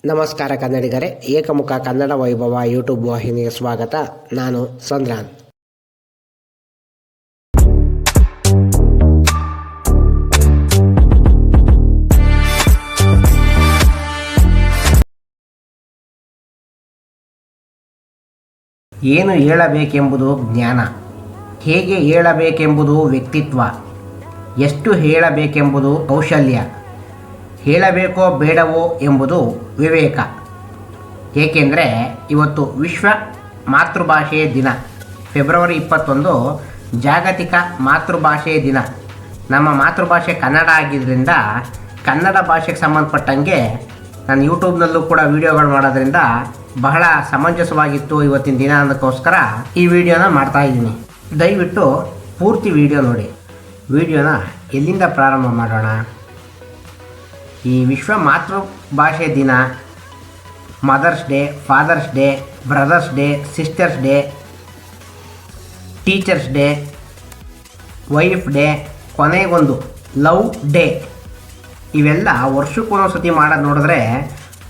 ನಮಸ್ಕಾರ ಕನ್ನಡಿಗರೇ, ಏಕಮುಖ ಕನ್ನಡ ವೈಭವ ಯೂಟ್ಯೂಬ್ ವಾಹಿನಿಗೆ ಸ್ವಾಗತ. ನಾನು ಸಂದ್ರಾನ್. ಏನು ಹೇಳಬೇಕೆಂಬುದು ಜ್ಞಾನ, ಹೇಗೆ ಹೇಳಬೇಕೆಂಬುದು ವ್ಯಕ್ತಿತ್ವ, ಎಷ್ಟು ಹೇಳಬೇಕೆಂಬುದು ಕೌಶಲ್ಯ, ಹೇಳಬೇಕೋ ಬೇಡವೋ ಎಂಬುದು ವಿವೇಕ. ಏಕೆಂದರೆ ಇವತ್ತು ವಿಶ್ವ ಮಾತೃಭಾಷೆಯ ದಿನ. ಫೆಬ್ರವರಿ 21 ಜಾಗತಿಕ ಮಾತೃಭಾಷೆಯ ದಿನ. ನಮ್ಮ ಮಾತೃಭಾಷೆ ಕನ್ನಡ ಆಗಿದ್ದರಿಂದ ಕನ್ನಡ ಭಾಷೆಗೆ ಸಂಬಂಧಪಟ್ಟಂಗೆ ನಾನು ಯೂಟ್ಯೂಬ್ನಲ್ಲೂ ಕೂಡ ವಿಡಿಯೋಗಳು ಮಾಡೋದ್ರಿಂದ ಬಹಳ ಸಮಂಜಸವಾಗಿತ್ತು ಇವತ್ತಿನ ದಿನ ಅನ್ನೋಕ್ಕೋಸ್ಕರ ಈ ವಿಡಿಯೋನ ಮಾಡ್ತಾಯಿದ್ದೀನಿ. ದಯವಿಟ್ಟು ಪೂರ್ತಿ ವಿಡಿಯೋ ನೋಡಿ. ವಿಡಿಯೋನ ಎಲ್ಲಿಂದ ಪ್ರಾರಂಭ ಮಾಡೋಣ? ಈ ವಿಶ್ವ ಮಾತೃಭಾಷೆ ದಿನ, mother's day, father's day, brothers day, sisters day, teachers day, wife day, ಕೊನೆಗೊಂದು ಲವ್ ಡೇ, ಇವೆಲ್ಲ ವರ್ಷಕ್ಕೊಂದೊಂದ್ಸತಿ ಮಾಡೋದು ನೋಡಿದ್ರೆ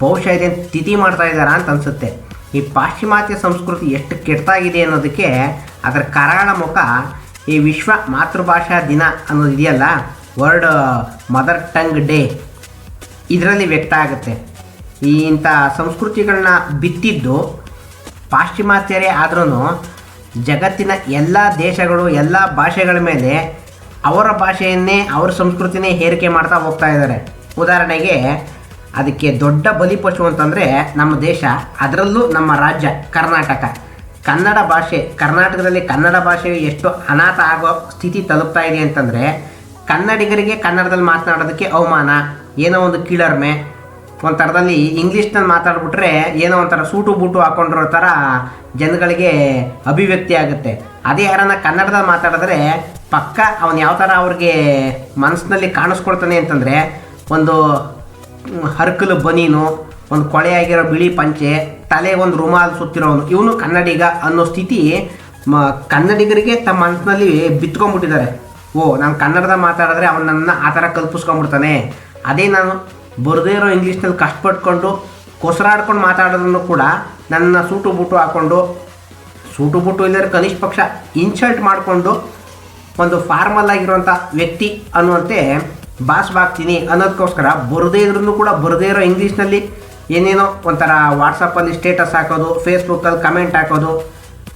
ಬಹುಶಃ ಇದೇನು ತಿಥಿ ಮಾಡ್ತಾ ಇದ್ದಾರಾ ಅಂತ ಅನಿಸುತ್ತೆ. ಈ ಪಾಶ್ಚಿಮಾತ್ಯ ಸಂಸ್ಕೃತಿ ಎಷ್ಟು ಕೆಟ್ಟಾಗಿದೆ ಅನ್ನೋದಕ್ಕೆ ಅದರ ಕರಾಳ ಮುಖ ಈ ವಿಶ್ವ ಮಾತೃಭಾಷಾ ದಿನ ಅನ್ನೋದು ಇದೆಯಲ್ಲ, ವರ್ಲ್ಡ್ ಮದರ್ ಟಂಗ್ ಡೇ, ಇದರಲ್ಲಿ ವ್ಯಕ್ತ ಆಗುತ್ತೆ. ಇಂಥ ಸಂಸ್ಕೃತಿಗಳನ್ನ ಬಿತ್ತಿದ್ದು ಪಾಶ್ಚಿಮಾತ್ಯರೇ ಆದ್ರೂ ಜಗತ್ತಿನ ಎಲ್ಲ ದೇಶಗಳು ಎಲ್ಲ ಭಾಷೆಗಳ ಮೇಲೆ ಅವರ ಭಾಷೆಯನ್ನೇ ಅವರ ಸಂಸ್ಕೃತಿನೇ ಹೇರಿಕೆ ಮಾಡ್ತಾ ಹೋಗ್ತಾ ಇದ್ದಾರೆ. ಉದಾಹರಣೆಗೆ ಅದಕ್ಕೆ ದೊಡ್ಡ ಬಲಿಪಶು ಅಂತಂದರೆ ನಮ್ಮ ದೇಶ, ಅದರಲ್ಲೂ ನಮ್ಮ ರಾಜ್ಯ ಕರ್ನಾಟಕ. ಕನ್ನಡ ಭಾಷೆ, ಕರ್ನಾಟಕದಲ್ಲಿ ಕನ್ನಡ ಭಾಷೆ ಎಷ್ಟು ಅನಾಥ ಆಗೋ ಸ್ಥಿತಿ ತಲುಪ್ತಾ ಇದೆ ಅಂತಂದರೆ, ಕನ್ನಡಿಗರಿಗೆ ಕನ್ನಡದಲ್ಲಿ ಮಾತನಾಡೋದಕ್ಕೆ ಅವಮಾನ, ಏನೋ ಒಂದು ಕೀಳರ್ಮೆ, ಒಂಥರದಲ್ಲಿ ಇಂಗ್ಲೀಷ್ನಲ್ಲಿ ಮಾತಾಡ್ಬಿಟ್ರೆ ಏನೋ ಒಂಥರ ಸೂಟು ಬೂಟು ಹಾಕೊಂಡಿರೋ ಥರ ಜನಗಳಿಗೆ ಅಭಿವ್ಯಕ್ತಿ ಆಗುತ್ತೆ. ಅದೇ ಯಾರನ್ನ ಕನ್ನಡದಲ್ಲಿ ಮಾತಾಡಿದ್ರೆ ಪಕ್ಕ ಅವನು ಯಾವ ಥರ ಅವ್ರಿಗೆ ಮನಸ್ಸಿನಲ್ಲಿ ಕಾಣಿಸ್ಕೊಳ್ತಾನೆ ಅಂತಂದರೆ, ಒಂದು ಹರ್ಕಲು ಬನೀನು, ಒಂದು ಕೊಳೆಯಾಗಿರೋ ಬಿಳಿ ಪಂಚೆ, ತಲೆ ಒಂದು ರುಮಾಲ್ ಸುತ್ತಿರೋನು, ಇವನು ಕನ್ನಡಿಗ ಅನ್ನೋ ಸ್ಥಿತಿ ಕನ್ನಡಿಗರಿಗೆ ತಮ್ಮ ಮನಸ್ಸಿನಲ್ಲಿ ಬಿತ್ಕೊಂಡ್ಬಿಟ್ಟಿದ್ದಾರೆ. ನಾನು ಕನ್ನಡದ ಮಾತಾಡಿದ್ರೆ ಅವನು ನನ್ನ ಆ ಥರ ಕಲ್ಪಿಸ್ಕೊಂಡ್ಬಿಡ್ತಾನೆ. ಅದೇ ನಾನು ಬರದೇ ಇರೋ ಇಂಗ್ಲೀಷ್ನಲ್ಲಿ ಕಷ್ಟಪಟ್ಕೊಂಡು ಕೊಸರಾಡ್ಕೊಂಡು ಮಾತಾಡೋದನ್ನು ಕೂಡ ನನ್ನ ಸೂಟು ಬೂಟು ಹಾಕ್ಕೊಂಡು, ಸೂಟು ಬೂಟು ಇಲ್ಲದ್ರೆ ಕನಿಷ್ಠ ಪಕ್ಷ ಇನ್ಸಲ್ಟ್ ಮಾಡಿಕೊಂಡು ಒಂದು ಫಾರ್ಮಲ್ ಆಗಿರುವಂಥ ವ್ಯಕ್ತಿ ಅನ್ನುವಂತೆ ಭಾಸವಾಗ್ತೀನಿ ಅನ್ನೋದಕ್ಕೋಸ್ಕರ ಬರದೇ ಇದ್ರೂ ಕೂಡ ಬರದೇ ಇರೋ ಇಂಗ್ಲೀಷ್ನಲ್ಲಿ ಏನೇನೋ ಒಂಥರ ವಾಟ್ಸಪ್ಪಲ್ಲಿ ಸ್ಟೇಟಸ್ ಹಾಕೋದು, ಫೇಸ್ಬುಕ್ಕಲ್ಲಿ ಕಮೆಂಟ್ ಹಾಕೋದು.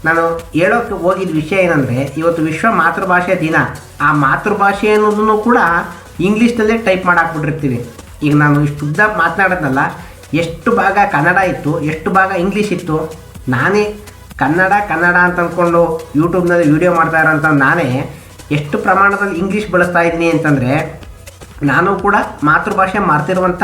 ನಾನು ಹೇಳೋಕ್ಕೆ ಹೋಗಿದ್ದ ವಿಷಯ ಏನಂದರೆ, ಇವತ್ತು ವಿಶ್ವ ಮಾತೃಭಾಷೆ ದಿನ. ಆ ಮಾತೃಭಾಷೆ ಅನ್ನೋದನ್ನು ಕೂಡ ಇಂಗ್ಲೀಷ್ನಲ್ಲೇ ಟೈಪ್ ಮಾಡಾಕ್ಬಿಟ್ಟಿರ್ತೀವಿ. ಈಗ ನಾನು ಇಷ್ಟು ಉದ್ದ ಮಾತನಾಡೋದಲ್ಲ, ಎಷ್ಟು ಭಾಗ ಕನ್ನಡ ಇತ್ತು, ಎಷ್ಟು ಭಾಗ ಇಂಗ್ಲೀಷ್ ಇತ್ತು. ನಾನೇ ಕನ್ನಡ ಅಂತ ಅಂದ್ಕೊಂಡು ಯೂಟ್ಯೂಬ್ನಲ್ಲಿ ವೀಡಿಯೋ ಮಾಡ್ತಾ ಇರೋಂಥ ನಾನೇ ಎಷ್ಟು ಪ್ರಮಾಣದಲ್ಲಿ ಇಂಗ್ಲೀಷ್ ಬಳಸ್ತಾ ಇದ್ದೀನಿ ಅಂತಂದರೆ, ನಾನು ಕೂಡ ಮಾತೃಭಾಷೆ ಮರ್ತಿರುವಂಥ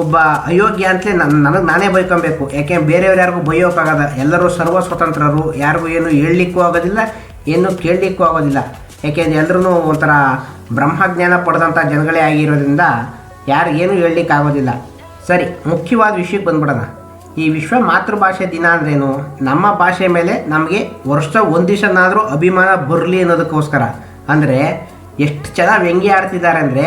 ಒಬ್ಬ ಅಯೋಗ್ಯ ಅಂತಲೇ ನನಗೆ ನಾನೇ ಬೈಕೊಬೇಕು. ಯಾಕೆ ಬೇರೆಯವ್ರು ಯಾರಿಗೂ ಬೈಯೋಕ್ಕಾಗೋದ, ಎಲ್ಲರೂ ಸರ್ವ ಸ್ವತಂತ್ರರು, ಯಾರಿಗೂ ಏನು ಹೇಳಲಿಕ್ಕೂ ಆಗೋದಿಲ್ಲ, ಏನು ಕೇಳಲಿಕ್ಕೂ ಆಗೋದಿಲ್ಲ. ಯಾಕೆಂದರೆ ಎಲ್ಲರೂ ಒಂಥರ ಬ್ರಹ್ಮಜ್ಞಾನ ಪಡೆದಂಥ ಜನಗಳೇ ಆಗಿರೋದ್ರಿಂದ ಯಾರಿಗೇನು ಹೇಳಲಿಕ್ಕಾಗೋದಿಲ್ಲ. ಸರಿ, ಮುಖ್ಯವಾದ ವಿಷಯಕ್ಕೆ ಬಂದ್ಬಿಡೋಣ. ಈ ವಿಶ್ವ ಮಾತೃಭಾಷೆ ದಿನ ಅಂದ್ರೇನು? ನಮ್ಮ ಭಾಷೆ ಮೇಲೆ ನಮಗೆ ವರ್ಷ ಒಂದು ದಿವಸನಾದರೂ ಅಭಿಮಾನ ಬರಲಿ ಅನ್ನೋದಕ್ಕೋಸ್ಕರ. ಅಂದರೆ ಎಷ್ಟು ಚೆನ್ನಾಗಿ ವ್ಯಂಗ್ಯ ಆಡ್ತಿದ್ದಾರೆ ಅಂದರೆ,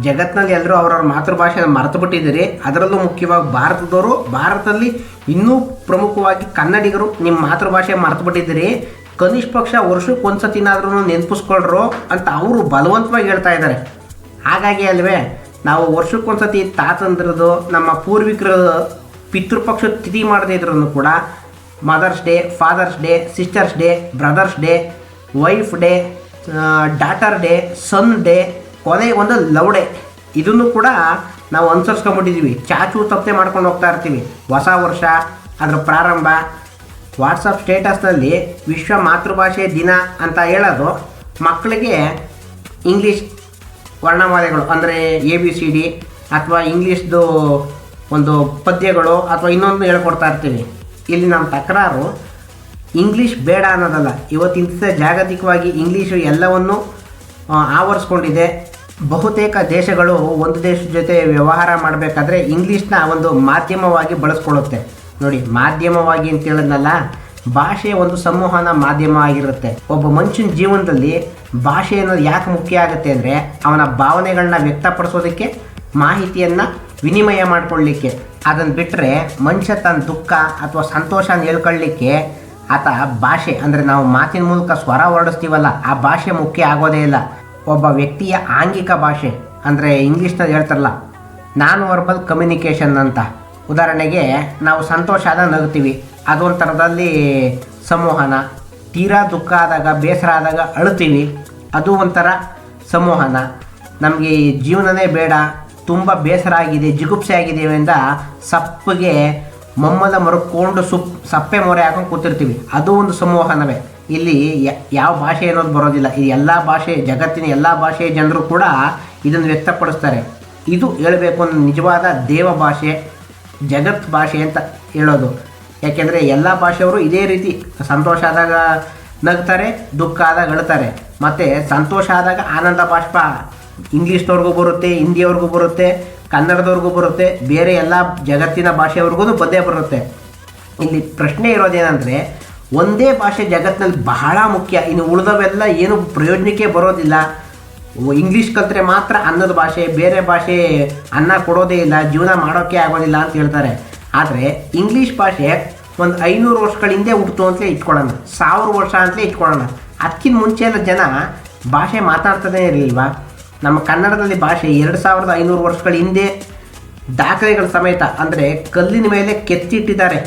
ಜಗತ್ತಿನಲ್ಲಿ ಎಲ್ಲರೂ ಅವ್ರವ್ರ ಮಾತೃಭಾಷೆನ ಮರೆತು ಬಿಟ್ಟಿದ್ದೀರಿ. ಅದರಲ್ಲೂ ಮುಖ್ಯವಾಗಿ ಭಾರತದವರು, ಭಾರತದಲ್ಲಿ ಇನ್ನೂ ಪ್ರಮುಖವಾಗಿ ಕನ್ನಡಿಗರು ನಿಮ್ಮ ಮಾತೃಭಾಷೆ ಮರೆತು ಬಿಟ್ಟಿದ್ದೀರಿ. ಕನಿಷ್ಠ ಪಕ್ಷ ವರ್ಷಕ್ಕೆ ಒಂದು ಸತಿನಾದ್ರೂ ನೆನಪಿಸ್ಕೊಳ್ರು ಅಂತ ಅವರು ಬಲವಂತವಾಗಿ ಹೇಳ್ತಾ ಇದ್ದಾರೆ. ಹಾಗಾಗಿ ಅಲ್ವೇ ನಾವು ವರ್ಷಕ್ಕೊಂದು ಸತಿ ತಾತಂದ್ರದ್ದು, ನಮ್ಮ ಪೂರ್ವಿಕರ ಪಿತೃಪಕ್ಷ ತಿಥಿ ಮಾಡದೇ ಇದ್ರೂ ಕೂಡ mother's day, father's day, sisters day, brothers day, wife day, daughter day, son day, ಕೊನೆ ಒಂದು ಲವ್ ಡೇ, ಇದನ್ನು ಕೂಡ ನಾವು ಅನುಸರಿಸ್ಕೊಂಡ್ಬಿಟ್ಟಿದ್ದೀವಿ. ಚಾಚು ತಪ್ಪೆ ಮಾಡ್ಕೊಂಡು ಹೋಗ್ತಾ ಇರ್ತೀವಿ. ಹೊಸ ವರ್ಷ, ಅದರ ಪ್ರಾರಂಭ, ವಾಟ್ಸಪ್ ಸ್ಟೇಟಸ್ನಲ್ಲಿ ವಿಶ್ವ ಮಾತೃಭಾಷೆ ದಿನ ಅಂತ ಹೇಳೋದು ಮಕ್ಕಳಿಗೆ ಇಂಗ್ಲೀಷ್ ವರ್ಣಮಾಲೆಗಳು ಅಂದರೆ ABCD ಅಥವಾ ಇಂಗ್ಲೀಷ್ದು ಒಂದು ಪದ್ಯಗಳು ಅಥವಾ ಇನ್ನೊಂದು ಹೇಳ್ಕೊಡ್ತಾ ಇರ್ತೀವಿ. ಇಲ್ಲಿ ನಮ್ಮ ತಕರಾರು ಇಂಗ್ಲೀಷ್ ಬೇಡ ಅನ್ನೋದಲ್ಲ. ಇವತ್ತಿನ ಜಾಗತಿಕವಾಗಿ ಇಂಗ್ಲೀಷು ಎಲ್ಲವನ್ನು ಆವರಿಸ್ಕೊಂಡಿದೆ. ಬಹುತೇಕ ದೇಶಗಳು ಒಂದು ದೇಶದ ಜೊತೆ ವ್ಯವಹಾರ ಮಾಡಬೇಕಾದ್ರೆ ಇಂಗ್ಲೀಷ್ನ ಒಂದು ಮಾಧ್ಯಮವಾಗಿ ಬಳಸ್ಕೊಳ್ಳುತ್ತೆ. ನೋಡಿ, ಮಾಧ್ಯಮವಾಗಿ ಅಂತ ಹೇಳಿದ್ನಲ್ಲ, ಭಾಷೆ ಒಂದು ಸಂವಹನ ಮಾಧ್ಯಮ ಆಗಿರುತ್ತೆ. ಒಬ್ಬ ಮನುಷ್ಯನ ಜೀವನದಲ್ಲಿ ಭಾಷೆ ಅನ್ನೋದು ಯಾಕೆ ಮುಖ್ಯ ಆಗುತ್ತೆ ಅಂದರೆ, ಅವನ ಭಾವನೆಗಳನ್ನ ವ್ಯಕ್ತಪಡಿಸೋದಕ್ಕೆ, ಮಾಹಿತಿಯನ್ನು ವಿನಿಮಯ ಮಾಡಿಕೊಳ್ಳಲಿಕ್ಕೆ. ಅದನ್ನು ಬಿಟ್ಟರೆ ಮನುಷ್ಯ ತನ್ನ ದುಃಖ ಅಥವಾ ಸಂತೋಷನ ಹೇಳ್ಕೊಳ್ಳಿಕ್ಕೆ ಆತ ಭಾಷೆ ಅಂದರೆ ನಾವು ಮಾತಿನ ಮೂಲಕ ಸ್ವರ ಹೊರಡಿಸ್ತೀವಲ್ಲ, ಆ ಭಾಷೆ ಮುಖ್ಯ ಆಗೋದೇ ಇಲ್ಲ. ಒಬ್ಬ ವ್ಯಕ್ತಿಯ ಆಂಗಿಕ ಭಾಷೆ ಅಂದರೆ ಇಂಗ್ಲೀಷ್ನಲ್ಲಿ ಹೇಳ್ತಾರಲ್ಲ ನಾನ್ ವರ್ಬಲ್ ಕಮ್ಯುನಿಕೇಷನ್ ಅಂತ. ಉದಾಹರಣೆಗೆ ನಾವು ಸಂತೋಷ ಆದಾಗ ನಗ್ತೀವಿ, ಅದೊಂಥರದಲ್ಲಿ ಸಂವಹನ. ತೀರಾ ದುಃಖ ಆದಾಗ, ಬೇಸರ ಆದಾಗ ಅಳ್ತೀವಿ, ಅದು ಒಂಥರ ಸಂವಹನ. ನಮಗೆ ಜೀವನನೇ ಬೇಡ, ತುಂಬ ಬೇಸರ ಆಗಿದೆ, ಜಿಗುಪ್ಸೆ ಆಗಿದ್ದೀವಿ ಅಂತ ಸಪ್ಪಗೆ ಮಮ್ಮದ ಮರುಕೊಂಡು ಸಪ್ಪೆ ಮೊರೆ ಹಾಕೊಂಡು ಕೂತಿರ್ತೀವಿ, ಅದು ಒಂದು ಸಂವಹನವೇ. ಇಲ್ಲಿ ಯಾವ ಭಾಷೆ ಅನ್ನೋದು ಬರೋದಿಲ್ಲ. ಈ ಎಲ್ಲ ಭಾಷೆ, ಜಗತ್ತಿನ ಎಲ್ಲ ಭಾಷೆಯ ಜನರು ಕೂಡ ಇದನ್ನು ವ್ಯಕ್ತಪಡಿಸ್ತಾರೆ. ಇದು ಹೇಳಬೇಕು ಅಂದ್ರೆ ನಿಜವಾದ ದೇವ ಭಾಷೆ, ಜಗತ್ ಭಾಷೆ ಅಂತ ಹೇಳೋದು. ಯಾಕೆಂದರೆ ಎಲ್ಲ ಭಾಷೆಯವರು ಇದೇ ರೀತಿ ಸಂತೋಷ ಆದಾಗ ನಗ್ತಾರೆ, ದುಃಖ ಆದಾಗ ಅಳ್ತಾರೆ. ಮತ್ತು ಸಂತೋಷ ಆದಾಗ ಆನಂದ ಬಾಷ್ಪ ಇಂಗ್ಲೀಷ್ನವ್ರಿಗೂ ಬರುತ್ತೆ, ಹಿಂದಿಯವ್ರಿಗೂ ಬರುತ್ತೆ, ಕನ್ನಡದವ್ರಿಗೂ ಬರುತ್ತೆ, ಬೇರೆ ಎಲ್ಲ ಜಗತ್ತಿನ ಭಾಷೆಯವ್ರಿಗೂ ಬಂದೇ ಬರುತ್ತೆ. ಇಲ್ಲಿ ಪ್ರಶ್ನೆ ಇರೋದೇನೆಂದರೆ ಒಂದೇ ಭಾಷೆ ಜಗತ್ತಿನಲ್ಲಿ ಬಹಳ ಮುಖ್ಯ, ಇನ್ನು ಉಳಿದವೆಲ್ಲ ಏನು ಪ್ರಯೋಜನಕ್ಕೆ ಬರೋದಿಲ್ಲ. ಇಂಗ್ಲೀಷ್ ಕಲಿತ್ರೆ ಮಾತ್ರ ಅನ್ನದ ಭಾಷೆ, ಬೇರೆ ಭಾಷೆ ಅನ್ನ ಕೊಡೋದೇ ಇಲ್ಲ, ಜೀವನ ಮಾಡೋಕ್ಕೆ ಆಗೋದಿಲ್ಲ ಅಂತ ಹೇಳ್ತಾರೆ. ಆದರೆ ಇಂಗ್ಲೀಷ್ ಭಾಷೆ ಒಂದು 500 ವರ್ಷಗಳ ಹಿಂದೆ ಹುಟ್ಟಿತು ಅಂತಲೇ ಇಟ್ಕೊಳ್ಳೋಣ, 1000 ವರ್ಷ ಅಂತಲೇ ಇಟ್ಕೊಳ್ಳೋಣ. ಅದಕ್ಕಿಂತ ಮುಂಚೆ ಎಲ್ಲ ಜನ ಭಾಷೆ ಮಾತಾಡ್ತದೇ ಇರಲಿಲ್ವ? ನಮ್ಮ ಕನ್ನಡದಲ್ಲಿ ಭಾಷೆ 2500 ವರ್ಷಗಳ ಹಿಂದೆ ದಾಖಲೆಗಳ ಸಮೇತ, ಅಂದರೆ ಕಲ್ಲಿನ ಮೇಲೆ ಕೆತ್ತಿಟ್ಟಿದ್ದಾರೆ.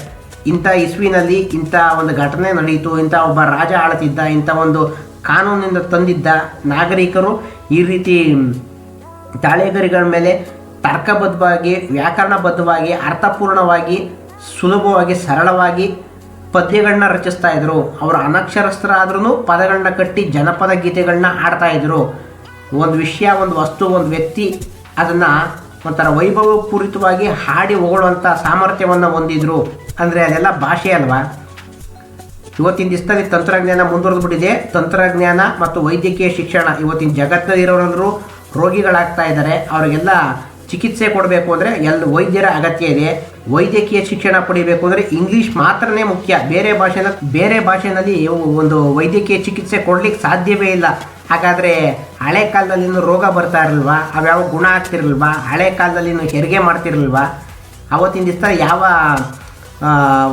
ಇಂಥ ಇಸ್ವಿನಲ್ಲಿ ಇಂಥ ಒಂದು ಘಟನೆ ನಡೆಯಿತು, ಇಂಥ ಒಬ್ಬ ರಾಜ ಆಳ್ತಿದ್ದ, ಇಂಥ ಒಂದು ಕಾನೂನಿಂದ ತಂದಿದ್ದ. ನಾಗರಿಕರು ಈ ರೀತಿ ತಾಳೆಗರಿಗಳ ಮೇಲೆ ತರ್ಕಬದ್ಧವಾಗಿ, ವ್ಯಾಕರಣಬದ್ಧವಾಗಿ, ಅರ್ಥಪೂರ್ಣವಾಗಿ, ಸುಲಭವಾಗಿ, ಸರಳವಾಗಿ ಪದ್ಯಗಳನ್ನ ರಚಿಸ್ತಾ ಇದ್ರು. ಅವರು ಅನಕ್ಷರಸ್ಥರಾದ್ರೂ ಪದಗಳನ್ನ ಕಟ್ಟಿ ಜನಪದ ಗೀತೆಗಳನ್ನ ಆಡ್ತಾಯಿದ್ರು. ಒಂದು ವಿಷಯ, ಒಂದು ವಸ್ತು, ಒಂದು ವ್ಯಕ್ತಿ ಅದನ್ನು ಒಂಥರ ವೈಭವಪೂರಿತವಾಗಿ ಹಾಡಿ ಹೊಗಳುವಂಥ ಸಾಮರ್ಥ್ಯವನ್ನು ಹೊಂದಿದ್ರು. ಅಂದರೆ ಅದೆಲ್ಲ ಭಾಷೆ ಅಲ್ವಾ? ಇವತ್ತಿನ ದಿವಸದಲ್ಲಿ ತಂತ್ರಜ್ಞಾನ ಮುಂದುವರೆದ್ಬಿಟ್ಟಿದೆ. ತಂತ್ರಜ್ಞಾನ ಮತ್ತು ವೈದ್ಯಕೀಯ ಶಿಕ್ಷಣ ಇವತ್ತಿನ ಜಗತ್ತಿನಲ್ಲಿರೋರು ರೋಗಿಗಳಾಗ್ತಾ ಇದ್ದಾರೆ. ಅವರಿಗೆಲ್ಲ ಚಿಕಿತ್ಸೆ ಕೊಡಬೇಕು ಅಂದರೆ ವೈದ್ಯರ ಅಗತ್ಯ ಇದೆ. ವೈದ್ಯಕೀಯ ಶಿಕ್ಷಣ ಪಡಿಬೇಕು ಅಂದರೆ ಇಂಗ್ಲೀಷ್ ಮಾತ್ರನೇ ಮುಖ್ಯ. ಬೇರೆ ಭಾಷೆಯಲ್ಲಿ ಒಂದು ವೈದ್ಯಕೀಯ ಚಿಕಿತ್ಸೆ ಕೊಡ್ಲಿಕ್ಕೆ ಸಾಧ್ಯವೇ ಇಲ್ಲ. ಹಾಗಾದರೆ ಹಳೆ ಕಾಲದಲ್ಲಿ ರೋಗ ಬರ್ತಾ ಇರಲ್ವಾ? ಅವ್ಯಾವ ಗುಣ ಆಗ್ತಿರಲ್ವಾ? ಹಳೆ ಕಾಲದಲ್ಲಿ ಹೆರಿಗೆ ಮಾಡ್ತಿರಲ್ವಾ? ಅವತ್ತಿನ ದಿವಸ ಯಾವ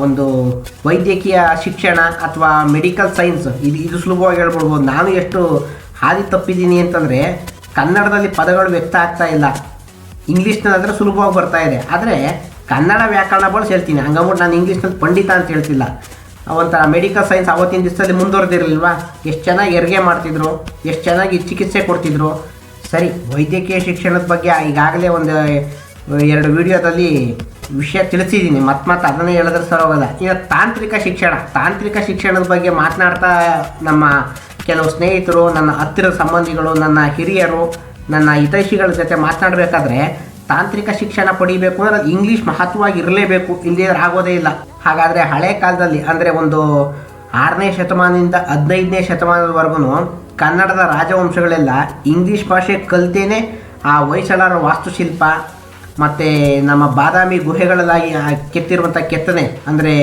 ಒಂದು ವೈದ್ಯಕೀಯ ಶಿಕ್ಷಣ ಅಥವಾ ಮೆಡಿಕಲ್ ಸೈನ್ಸ್ ಇದು ಸುಲಭವಾಗಿ ಹೇಳ್ಬಿಡ್ಬೋದು. ನಾನು ಎಷ್ಟು ಹಾದಿ ತಪ್ಪಿದ್ದೀನಿ ಅಂತಂದರೆ ಕನ್ನಡದಲ್ಲಿ ಪದಗಳು ವ್ಯಕ್ತ ಆಗ್ತಾ ಇಲ್ಲ, ಇಂಗ್ಲೀಷ್ನಲ್ಲಾದರೆ ಸುಲಭವಾಗಿ ಬರ್ತಾ ಇದೆ. ಆದರೆ ಕನ್ನಡ ವ್ಯಾಕರಣ ಬಳಸಿ ಹೇಳ್ತೀನಿ, ಹಂಗಂದ್ಬಿಟ್ಟು ನಾನು ಇಂಗ್ಲೀಷ್ನಲ್ಲಿ ಪಂಡಿತ ಅಂತ ಹೇಳ್ತಿಲ್ಲ. ಒಂಥರ ಮೆಡಿಕಲ್ ಸೈನ್ಸ್ ಅವತ್ತಿನ ದಿವಸದಲ್ಲಿ ಮುಂದುವರೆದಿರಲಿಲ್ವಾ? ಎಷ್ಟು ಚೆನ್ನಾಗಿ ಹೆರಿಗೆ ಮಾಡ್ತಿದ್ರು, ಎಷ್ಟು ಚೆನ್ನಾಗಿ ಚಿಕಿತ್ಸೆ ಕೊಡ್ತಿದ್ರು. ಸರಿ, ವೈದ್ಯಕೀಯ ಶಿಕ್ಷಣದ ಬಗ್ಗೆ ಈಗಾಗಲೇ ಒಂದು 2 ವಿಡಿಯೋದಲ್ಲಿ ವಿಷಯ ತಿಳಿಸಿದ್ದೀನಿ, ಮತ್ತೆ ಅದನ್ನೇ ಹೇಳಿದ್ರೆ ಸರೋಗಲ್ಲ. ಈಗ ತಾಂತ್ರಿಕ ಶಿಕ್ಷಣದ ಬಗ್ಗೆ ಮಾತನಾಡ್ತಾ ನಮ್ಮ ಕೆಲವು ಸ್ನೇಹಿತರು, ನನ್ನ ಹತ್ತಿರದ ಸಂಬಂಧಿಗಳು, ನನ್ನ ಹಿರಿಯರು, ನನ್ನ ಹಿತೈಷಿಗಳ ಜೊತೆ ಮಾತನಾಡಬೇಕಾದ್ರೆ ತಾಂತ್ರಿಕ ಶಿಕ್ಷಣ ಪಡಿಬೇಕು ಅಂದರೆ ಅದು ಇಂಗ್ಲೀಷ್ ಮಹತ್ವವಾಗಿ ಇರಲೇಬೇಕು, ಇಲ್ಲದೇ ಆಗೋದೇ ಇಲ್ಲ. ಹಾಗಾದರೆ ಹಳೆ ಕಾಲದಲ್ಲಿ ಅಂದರೆ ಒಂದು 6ನೇ ಶತಮಾನದಿಂದ 15ನೇ ಶತಮಾನದವರೆಗೂ ಕನ್ನಡದ ರಾಜವಂಶಗಳೆಲ್ಲ ಇಂಗ್ಲೀಷ್ ಭಾಷೆ ಕಲಿತೇನೆ ಆ ಹೊಯ್ಸಳರ ವಾಸ್ತುಶಿಲ್ಪ ಮತ್ತು ನಮ್ಮ ಬಾದಾಮಿ ಗುಹೆಗಳಲ್ಲಾಗಿ ಕೆತ್ತಿರುವಂಥ ಕೆತ್ತನೆ, ಅಂದರೆ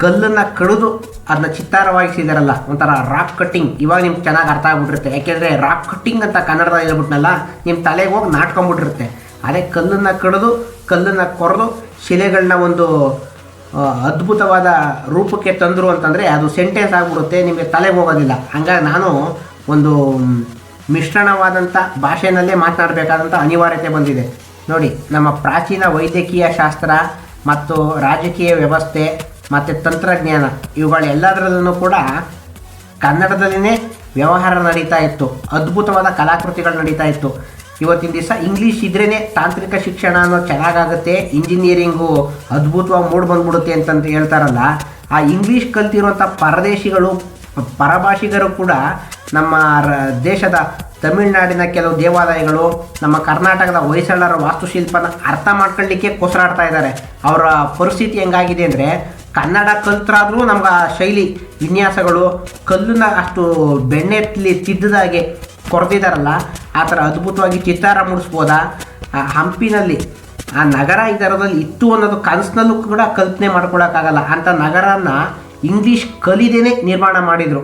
ಕಲ್ಲನ್ನು ಕಡಿದು ಅದನ್ನ ಚಿತ್ತಾರವಾಗಿಸಿದಾರಲ್ಲ, ಒಂಥರ ರಾಕ್ ಕಟ್ಟಿಂಗ್. ಇವಾಗ ನಿಮ್ಗೆ ಚೆನ್ನಾಗಿ ಅರ್ಥ ಆಗ್ಬಿಟ್ಟಿರುತ್ತೆ. ಯಾಕೆಂದರೆ ರಾಕ್ ಕಟ್ಟಿಂಗ್ ಅಂತ ಕನ್ನಡದಲ್ಲಿ ಹೇಳ್ಬಿಟ್ನಲ್ಲ, ನಿಮ್ಮ ತಲೆಗೆ ಹೋಗಿ ನಾಟ್ಕೊಂಡ್ಬಿಟ್ಟಿರುತ್ತೆ. ಅದೇ ಕಲ್ಲನ್ನು ಕಡಿದು, ಕಲ್ಲನ್ನು ಕೊರೆದು ಶಿಲೆಗಳನ್ನ ಒಂದು ಅದ್ಭುತವಾದ ರೂಪಕ್ಕೆ ತಂದರು ಅಂತಂದರೆ ಅದು ಸೆಂಟೆನ್ಸ್ ಆಗಿಬಿಡುತ್ತೆ, ನಿಮಗೆ ತಲೆಗೆ ಹೋಗೋದಿಲ್ಲ. ಹಂಗಾಗಿ ನಾನು ಒಂದು ಮಿಶ್ರಣವಾದಂಥ ಭಾಷೆಯಲ್ಲೇ ಮಾತನಾಡಬೇಕಾದಂಥ ಅನಿವಾರ್ಯತೆ ಬಂದಿದೆ. ನೋಡಿ, ನಮ್ಮ ಪ್ರಾಚೀನ ವೈದ್ಯಕೀಯ ಶಾಸ್ತ್ರ ಮತ್ತು ರಾಜಕೀಯ ವ್ಯವಸ್ಥೆ ಮತ್ತು ತಂತ್ರಜ್ಞಾನ ಇವುಗಳೆಲ್ಲದರಲ್ಲೂ ಕೂಡ ಕನ್ನಡದಲ್ಲಿನೇ ವ್ಯವಹಾರ ನಡೀತಾ ಇತ್ತು, ಅದ್ಭುತವಾದ ಕಲಾಕೃತಿಗಳು ನಡೀತಾ ಇತ್ತು. ಇವತ್ತಿನ ದಿವಸ ಇಂಗ್ಲೀಷ್ ಇದ್ರೇ ತಾಂತ್ರಿಕ ಶಿಕ್ಷಣ ಅನ್ನೋದು ಚೆನ್ನಾಗಾಗುತ್ತೆ, ಇಂಜಿನಿಯರಿಂಗು ಅದ್ಭುತವಾಗಿ ಮೂಡಿ ಬಂದ್ಬಿಡುತ್ತೆ ಅಂತಂತ ಹೇಳ್ತಾರಲ್ಲ. ಆ ಇಂಗ್ಲೀಷ್ ಕಲ್ತಿರುವಂಥ ಪರದೇಶಿಗಳು, ಪರಭಾಷಿಗರು ಕೂಡ ನಮ್ಮ ದೇಶದ ತಮಿಳುನಾಡಿನ ಕೆಲವು ದೇವಾಲಯಗಳು, ನಮ್ಮ ಕರ್ನಾಟಕದ ಹೊಯ್ಸಳರ ವಾಸ್ತುಶಿಲ್ಪನ ಅರ್ಥ ಮಾಡ್ಕೊಳ್ಳಿಕ್ಕೆ ಕೊಸರಾಡ್ತಾ ಇದ್ದಾರೆ. ಅವರ ಪರಿಸ್ಥಿತಿ ಹೆಂಗಾಗಿದೆ ಅಂದರೆ, ಕನ್ನಡ ಕಲ್ತರಾದರೂ ನಮ್ಗೆ ಆ ಶೈಲಿ ವಿನ್ಯಾಸಗಳು, ಕಲ್ಲನ್ನ ಅಷ್ಟು ಬೆಣ್ಣೆಲಿ ತಿದ್ದದಾಗೆ ಕೊರೆದಿದ್ದಾರಲ್ಲ, ಆ ಥರ ಅದ್ಭುತವಾಗಿ ಚಿತ್ತಾರ ಮೂಡಿಸ್ಬೋದಾ? ಹಂಪಿನಲ್ಲಿ ಆ ನಗರ ಇದರದಲ್ಲಿ ಇತ್ತು ಅನ್ನೋದು ಕನಸಿನಲ್ಲೂ ಕೂಡ ಕಲ್ಪನೆ ಮಾಡ್ಕೊಳಕ್ಕಾಗಲ್ಲ. ಅಂಥ ನಗರನ ಇಂಗ್ಲೀಷ್ ಕಲಿದೇನೆ ನಿರ್ಮಾಣ ಮಾಡಿದರು.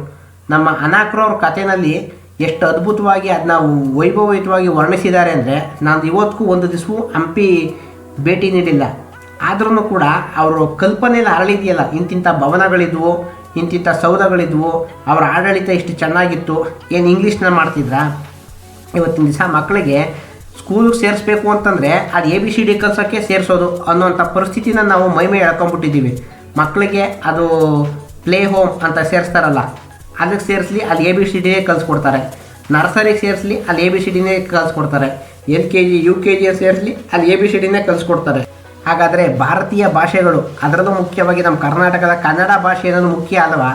ನಮ್ಮ ಅನಾಕ್ರವ್ರ ಕಥೆನಲ್ಲಿ ಎಷ್ಟು ಅದ್ಭುತವಾಗಿ ಅದನ್ನ ವೈಭವಯುತವಾಗಿ ವರ್ಣಿಸಿದ್ದಾರೆ ಅಂದರೆ, ನಾನು ಇವತ್ತಿಗೂ ಒಂದು ದಿವಸವೂ ಹಂಪಿ ಭೇಟಿ ನೀಡಿಲ್ಲ. ಆದ್ರೂ ಕೂಡ ಅವರು ಕಲ್ಪನೆಯಲ್ಲಿ ಅರಳಿದೆಯಲ್ಲ, ಇಂತಿಂಥ ಭವನಗಳಿದ್ವು, ಇಂತಿಂಥ ಸೌಧಗಳಿದ್ವು, ಅವರ ಆಡಳಿತ ಇಷ್ಟು ಚೆನ್ನಾಗಿತ್ತು, ಏನು ಇಂಗ್ಲೀಷ್ನ ಮಾಡ್ತಿದ್ರಾ? ಇವತ್ತಿನ ದಿವಸ ಮಕ್ಕಳಿಗೆ ಸ್ಕೂಲಿಗೆ ಸೇರಿಸ್ಬೇಕು ಅಂತಂದರೆ ಅದು ABCD ಕಲ್ಸೋಕ್ಕೆ ಸೇರಿಸೋದು ಅನ್ನೋಂಥ ಪರಿಸ್ಥಿತಿನ ನಾವು ಮೈಮೈ ಎಳ್ಕೊಂಡ್ಬಿಟ್ಟಿದ್ದೀವಿ. ಮಕ್ಕಳಿಗೆ ಅದು ಪ್ಲೇ ಹೋಮ್ ಅಂತ ಸೇರಿಸ್ತಾರಲ್ಲ, ಅದಕ್ಕೆ ಸೇರಿಸ್ಲಿ ಅಲ್ಲಿ ABCD ಕಲಿಸ್ಕೊಡ್ತಾರೆ. ನರ್ಸರಿಗೆ ಸೇರಿಸ್ಲಿ ಅಲ್ಲಿ ABCD ಕಲಿಸ್ಕೊಡ್ತಾರೆ. LKG UKG ಸೇರಿಸ್ಲಿ ಅಲ್ಲಿ ABCD ಕಲಿಸ್ಕೊಡ್ತಾರೆ. ಹಾಗಾದರೆ ಭಾರತೀಯ ಭಾಷೆಗಳು, ಅದರಲ್ಲೂ ಮುಖ್ಯವಾಗಿ ನಮ್ಮ ಕರ್ನಾಟಕದ ಕನ್ನಡ ಭಾಷೆ ಅನ್ನೋದು ಮುಖ್ಯ ಅಲ್ವಾ?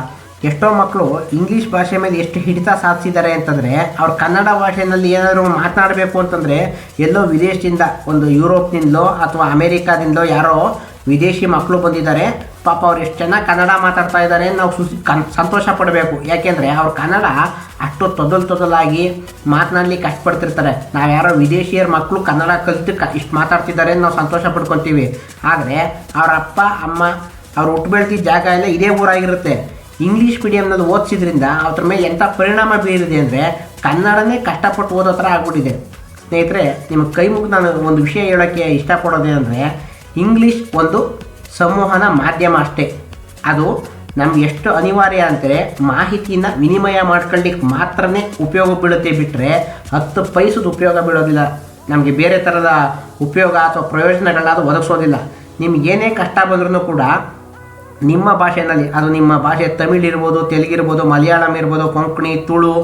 ಎಷ್ಟೋ ಮಕ್ಕಳು ಇಂಗ್ಲೀಷ್ ಭಾಷೆ ಮೇಲೆ ಎಷ್ಟು ಹಿಡಿತ ಸಾಧಿಸಿದ್ದಾರೆ ಅಂತಂದರೆ, ಅವ್ರು ಕನ್ನಡ ಭಾಷೆಯಲ್ಲಿ ಏನಾದರೂ ಮಾತನಾಡಬೇಕು ಅಂತಂದರೆ ಎಲ್ಲೋ ವಿದೇಶದಿಂದ, ಒಂದು ಯುರೋಪ್ನಿಂದಲೋ ಅಥವಾ ಅಮೇರಿಕಾದಿಂದಲೋ ಯಾರೋ ವಿದೇಶಿ ಮಕ್ಕಳು ಬಂದಿದ್ದಾರೆ, ಪಾಪ ಅವ್ರು ಎಷ್ಟು ಚೆನ್ನಾಗಿ ಕನ್ನಡ ಮಾತಾಡ್ತಾ ಇದ್ದಾರೆ, ನಾವು ಸಂತೋಷ ಪಡಬೇಕು. ಯಾಕೆಂದರೆ ಅವ್ರ ಕನ್ನಡ ಅಷ್ಟು ತೊದಲಾಗಿ ಮಾತನಾಡ್ಲಿಕ್ಕೆ ಕಷ್ಟಪಡ್ತಿರ್ತಾರೆ. ನಾವು ಯಾರೋ ವಿದೇಶಿಯರ ಮಕ್ಕಳು ಕನ್ನಡ ಕಲಿತು ಇಷ್ಟು ಮಾತಾಡ್ತಿದ್ದಾರೆ ನಾವು ಸಂತೋಷ ಪಡ್ಕೊತೀವಿ. ಆದರೆ ಅವ್ರ ಅಪ್ಪ ಅಮ್ಮ ಅವ್ರು ಹುಟ್ಟು ಬೆಳೆದಿದ್ದ ಜಾಗ ಎಲ್ಲ ಇದೇ ಊರಾಗಿರುತ್ತೆ. ಇಂಗ್ಲೀಷ್ ಮೀಡಿಯಮ್ನಲ್ಲಿ ಓದಿಸಿದ್ರಿಂದ ಅವ್ರ ಮೇಲೆ ಎಂಥ ಪರಿಣಾಮ ಬೀರಿದೆ ಅಂದರೆ ಕನ್ನಡನೇ ಕಷ್ಟಪಟ್ಟು ಓದೋ ಥರ ಆಗ್ಬಿಟ್ಟಿದೆ. ಸ್ನೇಹಿತರೆ, ನಿಮಗೆ ಕೈ ಮುಗಿದು ನಾನು ಒಂದು ವಿಷಯ ಹೇಳೋಕ್ಕೆ ಇಷ್ಟಪಡೋದೇನೆಂದರೆ, ಇಂಗ್ಲೀಷ್ ಒಂದು ಸಂವಹನ ಮಾಧ್ಯಮ ಅಷ್ಟೇ. ಅದು ನಮ್ಗೆ ಎಷ್ಟು ಅನಿವಾರ್ಯ ಅಂದರೆ ಮಾಹಿತಿನ ವಿನಿಮಯ ಮಾಡ್ಕೊಳ್ಳಿಕ್ಕೆ ಮಾತ್ರನೇ ಉಪಯೋಗ ಬೀಳುತ್ತೆ, ಬಿಟ್ಟರೆ 10 ಪೈಸದ ಉಪಯೋಗ ಬೀಳೋದಿಲ್ಲ. ನಮಗೆ ಬೇರೆ ಥರದ ಉಪಯೋಗ ಅಥವಾ ಪ್ರಯೋಜನಗಳಾದರೂ ಒದಗಿಸೋದಿಲ್ಲ. ನಿಮಗೇನೇ ಕಷ್ಟ ಬಂದ್ರೂ ಕೂಡ ನಿಮ್ಮ ಭಾಷೆಯಲ್ಲಿ, ಅದು ನಿಮ್ಮ ಭಾಷೆ ತಮಿಳ್ ಇರ್ಬೋದು, ತೆಲುಗಿರ್ಬೋದು, ಮಲಯಾಳಂ ಇರ್ಬೋದು, ಕೊಂಕಣಿ, ತುಳು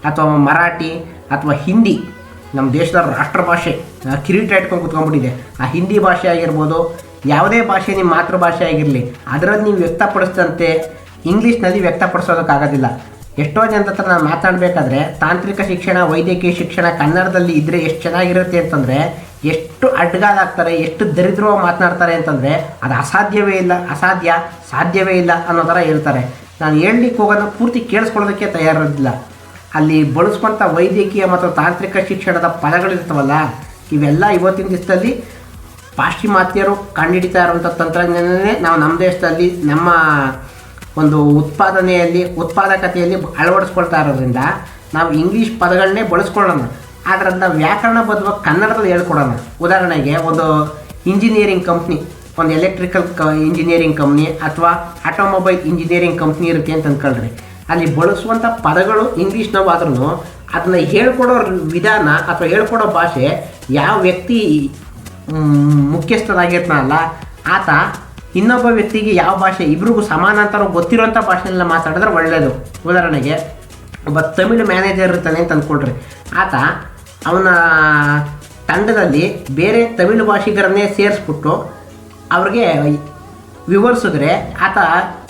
ಅಥವಾ ಮರಾಠಿ ಅಥವಾ ಹಿಂದಿ, ನಮ್ಮ ದೇಶದ ರಾಷ್ಟ್ರ ಭಾಷೆ ಕಿರೀಟ ಇಟ್ಕೊಂಡು ಕೂತ್ಕೊಂಡ್ಬಿಟ್ಟಿದೆ. ಆ ಹಿಂದಿ ಭಾಷೆ ಆಗಿರ್ಬೋದು, ಯಾವುದೇ ಭಾಷೆ ನಿಮ್ಮ ಮಾತೃಭಾಷೆ ಆಗಿರಲಿ, ಅದರಲ್ಲಿ ನೀವು ವ್ಯಕ್ತಪಡಿಸಿದಂತೆ ಇಂಗ್ಲೀಷ್ನಲ್ಲಿ ವ್ಯಕ್ತಪಡಿಸೋದಕ್ಕಾಗೋದಿಲ್ಲ. ಎಷ್ಟೋ ಜನದ ಹತ್ರ ನಾನು ಮಾತಾಡಬೇಕಾದ್ರೆ ತಾಂತ್ರಿಕ ಶಿಕ್ಷಣ, ವೈದ್ಯಕೀಯ ಶಿಕ್ಷಣ ಕನ್ನಡದಲ್ಲಿ ಇದ್ದರೆ ಎಷ್ಟು ಚೆನ್ನಾಗಿರುತ್ತೆ ಅಂತಂದರೆ, ಎಷ್ಟು ಅಡ್ಗಾಲಾಗ್ತಾರೆ, ಎಷ್ಟು ದರಿದ್ರವಾಗಿ ಮಾತನಾಡ್ತಾರೆ ಅಂತಂದರೆ ಅದು ಸಾಧ್ಯವೇ ಇಲ್ಲ ಅನ್ನೋ ಥರ ಹೇಳ್ತಾರೆ. ನಾನು ಹೇಳಲಿಕ್ಕೆ ಹೋಗೋದು ಪೂರ್ತಿ ಕೇಳಿಸ್ಕೊಳ್ಳೋದಕ್ಕೆ ತಯಾರಿರೋದಿಲ್ಲ. ಅಲ್ಲಿ ಬಳಸುವಂಥ ವೈದ್ಯಕೀಯ ಮತ್ತು ತಾಂತ್ರಿಕ ಶಿಕ್ಷಣದ ಪದಗಳಿರ್ತಾವಲ್ಲ, ಇವೆಲ್ಲ ಇವತ್ತಿನ ದಿವಸದಲ್ಲಿ ಪಾಶ್ಚಿಮಾತ್ಯರು ಕಂಡುಹಿಡಿತಾ ಇರುವಂಥ ತಂತ್ರಜ್ಞಾನನೇ ನಾವು ನಮ್ಮ ದೇಶದಲ್ಲಿ ನಮ್ಮ ಒಂದು ಉತ್ಪಾದಕತೆಯಲ್ಲಿ ಅಳವಡಿಸ್ಕೊಳ್ತಾ ಇರೋದ್ರಿಂದ ನಾವು ಇಂಗ್ಲೀಷ್ ಪದಗಳನ್ನೇ ಬಳಸ್ಕೊಳ್ಳೋಣ. ಅದರಿಂದ ವ್ಯಾಕರಣಬದ್ಧವಾಗಿ ಕನ್ನಡದಲ್ಲಿ ಹೇಳ್ಕೊಡೋಣ. ಉದಾಹರಣೆಗೆ ಒಂದು ಇಂಜಿನಿಯರಿಂಗ್ ಕಂಪ್ನಿ, ಒಂದು ಎಲೆಕ್ಟ್ರಿಕಲ್ ಇಂಜಿನಿಯರಿಂಗ್ ಕಂಪ್ನಿ ಅಥವಾ ಆಟೋಮೊಬೈಲ್ ಇಂಜಿನಿಯರಿಂಗ್ ಕಂಪ್ನಿ ಇರುತ್ತೆ ಅಂತ ಅಂದ್ಕೊಳ್ರಿ. ಅಲ್ಲಿ ಬಳಸುವಂಥ ಪದಗಳು ಇಂಗ್ಲೀಷ್ನವು ಆದ್ರೂ ಅದನ್ನು ಹೇಳ್ಕೊಡೋ ವಿಧಾನ ಅಥವಾ ಹೇಳ್ಕೊಡೋ ಭಾಷೆ, ಯಾವ ವ್ಯಕ್ತಿ ಮುಖ್ಯಸ್ಥನಾಗಿರ್ತಾನಲ್ಲ ಆತ ಇನ್ನೊಬ್ಬ ವ್ಯಕ್ತಿಗೆ ಯಾವ ಭಾಷೆ, ಇಬ್ರಿಗೂ ಸಮಾನಾಂತರ ಗೊತ್ತಿರೋಂಥ ಭಾಷೆಯಲ್ಲ ಮಾತಾಡಿದ್ರೆ ಒಳ್ಳೆಯದು. ಉದಾಹರಣೆಗೆ ಒಬ್ಬ ತಮಿಳು ಮ್ಯಾನೇಜರ್ ಇರ್ತಾನೆ ಅಂತ ಅಂದ್ಕೊಳ್ರಿ. ಆತ ಅವನ ತಂಡದಲ್ಲಿ ಬೇರೆ ತಮಿಳು ಭಾಷಿಗರನ್ನೇ ಸೇರಿಸ್ಬಿಟ್ಟು ಅವ್ರಿಗೆ ವಿವರಿಸಿದ್ರೆ ಆತ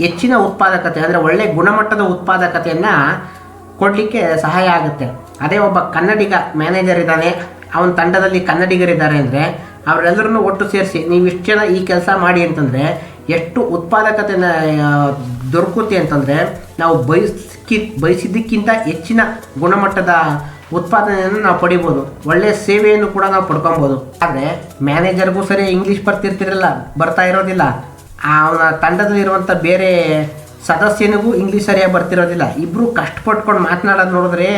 ಹೆಚ್ಚಿನ ಉತ್ಪಾದಕತೆ, ಅಂದರೆ ಒಳ್ಳೆಯ ಗುಣಮಟ್ಟದ ಉತ್ಪಾದಕತೆಯನ್ನು ಕೊಡಲಿಕ್ಕೆ ಸಹಾಯ ಆಗುತ್ತೆ. ಅದೇ ಒಬ್ಬ ಕನ್ನಡಿಗ ಮ್ಯಾನೇಜರ್ ಇದ್ದಾನೆ, ಅವನ ತಂಡದಲ್ಲಿ ಕನ್ನಡಿಗರಿದ್ದಾರೆ ಅಂದರೆ ಅವರೆಲ್ಲರನ್ನೂ ಒಟ್ಟು ಸೇರಿಸಿ ನೀವು ಇಷ್ಟು ಜನ ಈ ಕೆಲಸ ಮಾಡಿ ಅಂತಂದರೆ ಎಷ್ಟು ಉತ್ಪಾದಕತೆನ ದೊರಕುತ್ತೆ ಅಂತಂದರೆ ನಾವು ಬಯಸಿದ್ದಕ್ಕಿಂತ ಹೆಚ್ಚಿನ ಗುಣಮಟ್ಟದ ಉತ್ಪಾದನೆಯನ್ನು ನಾವು ಪಡಿಬೋದು, ಒಳ್ಳೆಯ ಸೇವೆಯನ್ನು ಕೂಡ ನಾವು ಪಡ್ಕೊಬೋದು. ಆದರೆ ಮ್ಯಾನೇಜರ್ಗೂ ಸರಿ ಇಂಗ್ಲೀಷ್ ಬರ್ತಾ ಇರೋದಿಲ್ಲ, ಅವನ ತಂಡದಲ್ಲಿರುವಂಥ ಬೇರೆ ಸದಸ್ಯನಿಗೂ ಇಂಗ್ಲೀಷ್ ಸರಿಯಾಗಿ ಬರ್ತಿರೋದಿಲ್ಲ. ಇಬ್ಬರು ಕಷ್ಟಪಟ್ಕೊಂಡು ಮಾತನಾಡೋದು ನೋಡಿದ್ರೆ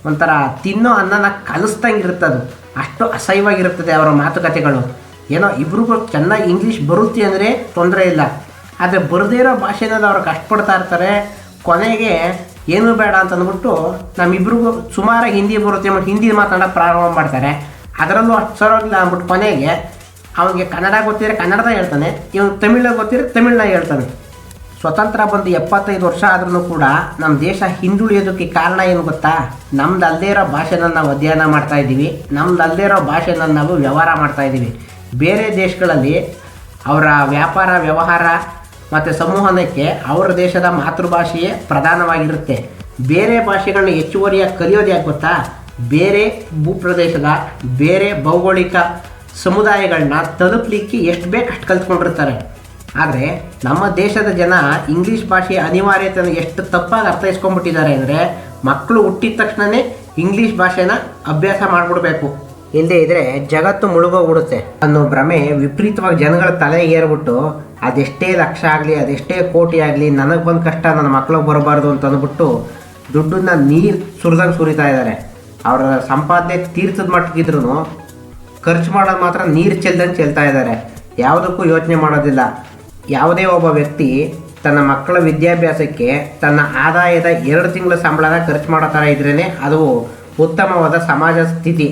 ಒಂಥರ ತಿನ್ನೋ ಅನ್ನನ ಕಲಿಸ್ದಂಗೆ ಇರುತ್ತದು, ಅಷ್ಟು ಅಸಹ್ಯವಾಗಿರುತ್ತದೆ ಅವರ ಮಾತುಕತೆಗಳು. ಏನೋ ಇಬ್ರಿಗೂ ಚೆನ್ನಾಗಿ ಇಂಗ್ಲೀಷ್ ಬರುತ್ತೆ ಅಂದರೆ ತೊಂದರೆ ಇಲ್ಲ, ಆದರೆ ಬರದೇ ಇರೋ ಭಾಷೆನಲ್ಲಿ ಅವರು ಕಷ್ಟಪಡ್ತಾ ಇರ್ತಾರೆ. ಕೊನೆಗೆ ಏನೂ ಬೇಡ ಅಂತ ಅಂದ್ಬಿಟ್ಟು ನಮ್ಮಿಬ್ರಿಗೂ ಸುಮಾರಾಗಿ ಹಿಂದಿ ಬರುತ್ತೆ ಮತ್ತು ಹಿಂದಿ ಮಾತಾಡೋಕ್ಕೆ ಪ್ರಾರಂಭ ಮಾಡ್ತಾರೆ. ಅದರಲ್ಲೂ ಅಷ್ಟು ಸರೋಗಿಲ್ಲ ಅಂದ್ಬಿಟ್ಟು ಕೊನೆಗೆ ಅವನಿಗೆ ಕನ್ನಡ ಗೊತ್ತಿದ್ರೆ ಕನ್ನಡದ ಹೇಳ್ತಾನೆ, ಇವನು ತಮಿಳಾಗ ಗೊತ್ತಿದ್ರೆ ತಮಿಳ್ನಾಗ ಹೇಳ್ತಾನೆ. ಸ್ವತಂತ್ರ ಬಂದು 75 ವರ್ಷ ಆದ್ರೂ ಕೂಡ ನಮ್ಮ ದೇಶ ಹಿಂದುಳಿಯೋದಕ್ಕೆ ಕಾರಣ ಏನು ಗೊತ್ತಾ? ನಮ್ದಲ್ಲದೇ ಇರೋ ಭಾಷೆನ ನಾವು ಅಧ್ಯಯನ ಮಾಡ್ತಾಯಿದ್ದೀವಿ, ನಮ್ದಲ್ಲದೇ ಇರೋ ಭಾಷೆನ ನಾವು ವ್ಯವಹಾರ ಮಾಡ್ತಾಯಿದ್ದೀವಿ. ಬೇರೆ ದೇಶಗಳಲ್ಲಿ ಅವರ ವ್ಯಾಪಾರ ವ್ಯವಹಾರ ಮತ್ತು ಸಂವಹನಕ್ಕೆ ಅವರ ದೇಶದ ಮಾತೃಭಾಷೆಯೇ ಪ್ರಧಾನವಾಗಿರುತ್ತೆ. ಬೇರೆ ಭಾಷೆಗಳನ್ನ ಹೆಚ್ಚುವರಿಯಾಗಿ ಕಲಿಯೋದು ಯಾಕೆ ಗೊತ್ತಾ? ಬೇರೆ ಭೂಪ್ರದೇಶದ ಬೇರೆ ಭೌಗೋಳಿಕ ಸಮುದಾಯಗಳನ್ನ ತಲುಪಲಿಕ್ಕೆ ಎಷ್ಟು ಬೇಕು ಅಷ್ಟು ಕಲ್ತ್ಕೊಂಡಿರ್ತಾರೆ. ಆದರೆ ನಮ್ಮ ದೇಶದ ಜನ ಇಂಗ್ಲೀಷ್ ಭಾಷೆಯ ಅನಿವಾರ್ಯತೆಯನ್ನು ಎಷ್ಟು ತಪ್ಪಾಗಿ ಅರ್ಥೈಸ್ಕೊಂಡ್ಬಿಟ್ಟಿದ್ದಾರೆ ಅಂದರೆ, ಮಕ್ಕಳು ಹುಟ್ಟಿದ ತಕ್ಷಣವೇ ಇಂಗ್ಲೀಷ್ ಭಾಷೆನ ಅಭ್ಯಾಸ ಮಾಡಿಬಿಡ್ಬೇಕು, ಇಲ್ಲದೇ ಇದ್ದರೆ ಜಗತ್ತು ಮುಳುಗೋಗ್ಬಿಡುತ್ತೆ ಅನ್ನೋ ಭ್ರಮೆ ವಿಪರೀತವಾಗಿ ಜನಗಳ ತಲೆಗೆ ಏರ್ಬಿಟ್ಟು ಅದೆಷ್ಟೇ ಲಕ್ಷ ಆಗಲಿ ಅದೆಷ್ಟೇ ಕೋಟಿ ಆಗಲಿ ನನಗೆ ಬಂದ ಕಷ್ಟ ನನ್ನ ಮಕ್ಳಿಗೆ ಬರಬಾರ್ದು ಅಂತ ಅಂದ್ಬಿಟ್ಟು ದುಡ್ಡನ್ನ ನೀರು ಸುರಿದಂಗೆ ಸುರಿತಾ ಇದ್ದಾರೆ. ಅವರ ಸಂಪಾದನೆ ತೀರ್ಥದ ಮಟ್ಟಿಗಿದ್ರು ಖರ್ಚು ಮಾಡೋದು ಮಾತ್ರ ನೀರು ಚೆಲ್ದಂಗೆ ಚೆಲ್ತಾ ಇದ್ದಾರೆ. ಯಾವುದಕ್ಕೂ ಯೋಚನೆ ಮಾಡೋದಿಲ್ಲ. ಯಾವುದೇ ಒಬ್ಬ ವ್ಯಕ್ತಿ ತನ್ನ ಮಕ್ಕಳ ವಿದ್ಯಾಭ್ಯಾಸಕ್ಕೆ ತನ್ನ ಆದಾಯದ 2 ತಿಂಗಳ ಸಂಬಳನ ಖರ್ಚು ಮಾಡೋ ಥರ ಇದ್ರೇ ಅದು ಉತ್ತಮವಾದ ಸಮಾಜ ಸ್ಥಿತಿ.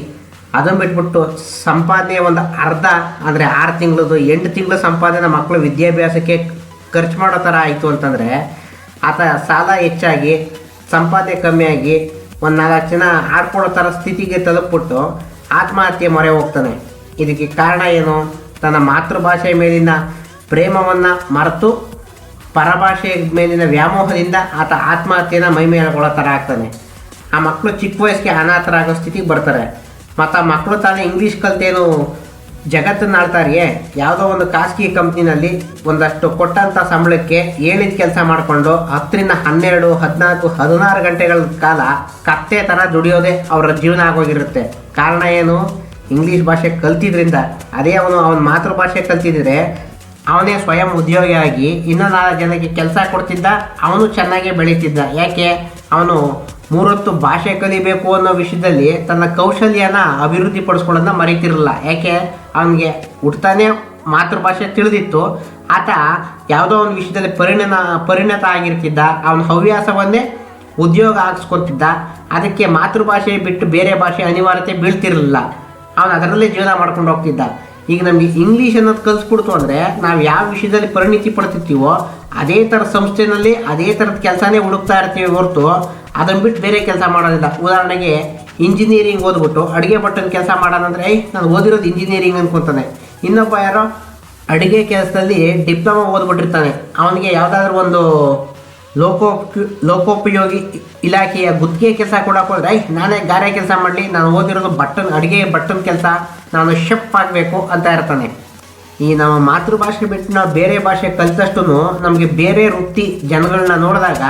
ಅದನ್ನು ಬಿಟ್ಬಿಟ್ಟು ಸಂಪಾದನೆ ಒಂದು ಅರ್ಧ ಅಂದರೆ 6 ತಿಂಗಳದು 8 ತಿಂಗಳ ಸಂಪಾದನೆ ಮಕ್ಕಳ ವಿದ್ಯಾಭ್ಯಾಸಕ್ಕೆ ಖರ್ಚು ಮಾಡೋ ಥರ ಆಯಿತು ಅಂತಂದರೆ ಆತ ಸಾಲ ಹೆಚ್ಚಾಗಿ ಸಂಪಾದನೆ ಕಮ್ಮಿಯಾಗಿ ಒಂದು 4 ಜನ ಆಡ್ಕೊಳ್ಳೋ ಥರ ಸ್ಥಿತಿಗೆ ತಲುಪಿಬಿಟ್ಟು ಆತ್ಮಹತ್ಯೆ ಮೊರೆ ಹೋಗ್ತಾನೆ. ಇದಕ್ಕೆ ಕಾರಣ ಏನು? ತನ್ನ ಮಾತೃಭಾಷೆಯ ಮೇಲಿನ ಪ್ರೇಮವನ್ನು ಮರೆತು ಪರಭಾಷೆಯ ಮೇಲಿನ ವ್ಯಾಮೋಹದಿಂದ ಆತ ಆತ್ಮಹತ್ಯೆನ ಮೈಮೇಲೆ ಹೇಳ್ಕೊಳ್ಳೋ ಥರ ಆಗ್ತಾನೆ. ಆ ಮಕ್ಕಳು ಚಿಕ್ಕ ವಯಸ್ಸಿಗೆ ಅನಾಥರಾಗೋ ಸ್ಥಿತಿಗೆ ಬರ್ತಾರೆ. ಮತ್ತು ಆ ಮಕ್ಕಳು ತಾನೇ ಇಂಗ್ಲೀಷ್ ಕಲ್ತೇನು ಜಗತ್ತನ್ನು ಆಳ್ತಾರಿಯೇ, ಯಾವುದೋ ಒಂದು ಖಾಸಗಿ ಕಂಪ್ನಿನಲ್ಲಿ ಒಂದಷ್ಟು ಕೊಟ್ಟಂಥ ಸಂಬಳಕ್ಕೆ ಹೇಳಿದ ಕೆಲಸ ಮಾಡಿಕೊಂಡು 10ರಿಂದ 12, 14, 16 ಗಂಟೆಗಳ ಕಾಲ ಕತ್ತೆ ಥರ ದುಡಿಯೋದೇ ಅವರ ಜೀವನ ಆಗೋಗಿರುತ್ತೆ. ಕಾರಣ ಏನು? ಇಂಗ್ಲೀಷ್ ಭಾಷೆ ಕಲ್ತಿದ್ರಿಂದ. ಅದೇ ಅವನ ಮಾತೃಭಾಷೆ ಕಲ್ತಿದ್ರೆ ಅವನೇ ಸ್ವಯಂ ಉದ್ಯೋಗಿಯಾಗಿ ಇನ್ನೂ 4 ಜನಕ್ಕೆ ಕೆಲಸ ಕೊಡ್ತಿದ್ದ, ಅವನು ಚೆನ್ನಾಗೇ ಬೆಳೀತಿದ್ದ. ಯಾಕೆ? ಅವನು 3 ಹೊತ್ತು ಭಾಷೆ ಕಲಿಬೇಕು ಅನ್ನೋ ವಿಷಯದಲ್ಲಿ ತನ್ನ ಕೌಶಲ್ಯನ ಅಭಿವೃದ್ಧಿಪಡಿಸ್ಕೊಳ್ಳೋದನ್ನ ಮರೀತಿರಲಿಲ್ಲ. ಯಾಕೆ? ಅವನಿಗೆ ಹುಟ್ತಾನೆ ಮಾತೃಭಾಷೆ ತಿಳಿದಿತ್ತು. ಆತ ಯಾವುದೋ ಒಂದು ವಿಷಯದಲ್ಲಿ ಪರಿಣತ ಆಗಿರ್ತಿದ್ದ. ಅವನ ಹವ್ಯಾಸವನ್ನೇ ಉದ್ಯೋಗ ಆಗಿಸ್ಕೊತಿದ್ದ. ಅದಕ್ಕೆ ಮಾತೃಭಾಷೆ ಬಿಟ್ಟು ಬೇರೆ ಭಾಷೆ ಅನಿವಾರ್ಯತೆ ಬೀಳ್ತಿರಲಿಲ್ಲ. ಅವನು ಅದರಲ್ಲೇ ಜೀವನ ಮಾಡ್ಕೊಂಡು ಹೋಗ್ತಿದ್ದ. ಈಗ ನಮಗೆ ಇಂಗ್ಲೀಷ್ ಅನ್ನೋದು ಕಲಿಸ್ಬಿಡ್ತು ಅಂದರೆ ನಾವು ಯಾವ ವಿಷಯದಲ್ಲಿ ಪರಿಣಿತಿ ಪಡ್ತಿರ್ತೀವೋ ಅದೇ ಥರ ಸಂಸ್ಥೆಯಲ್ಲಿ ಅದೇ ಥರದ ಕೆಲಸನೇ ಹುಡುಕ್ತಾ ಇರ್ತೀವಿ ಹೊರತು ಅದನ್ನು ಬಿಟ್ಟು ಬೇರೆ ಕೆಲಸ ಮಾಡೋದಿಲ್ಲ. ಉದಾಹರಣೆಗೆ ಇಂಜಿನಿಯರಿಂಗ್ ಓದ್ಬಿಟ್ಟು ಅಡುಗೆ ಭಟ್ಟನ ಕೆಲಸ ಮಾಡೋದಂದರೆ ನಾನು ಓದಿರೋದು ಇಂಜಿನಿಯರಿಂಗ್ ಅನ್ಕೊತಾನೆ. ಇನ್ನೊಬ್ಬ ಯಾರೋ ಅಡುಗೆ ಕೆಲಸದಲ್ಲಿ ಡಿಪ್ಲೊಮಾ ಓದ್ಬಿಟ್ಟಿರ್ತಾನೆ. ಅವನಿಗೆ ಯಾವುದಾದ್ರೂ ಒಂದು ಲೋಕೋಪಯೋಗಿ ಇಲಾಖೆಯ ಗುತ್ತಿಗೆ ಕೆಲಸ ಕೊಡೋಕೆ ಹೋದ್ರೆ ನಾನೇ ಗಾರೆ ಕೆಲಸ ಮಾಡಲಿ, ನಾನು ಓದಿರೋದು ಅಡುಗೆ ಭಟ್ಟನ ಕೆಲಸ, ನಾನು ಶೆಫ್ ಆಗಬೇಕು ಅಂತ ಇರ್ತಾನೆ. ಈ ನಮ್ಮ ಮಾತೃಭಾಷೆ ಬಿಟ್ಟು ನಾವು ಬೇರೆ ಭಾಷೆ ಕಲಿತಷ್ಟು ನಮಗೆ ಬೇರೆ ವೃತ್ತಿ ಜನಗಳನ್ನ ನೋಡಿದಾಗ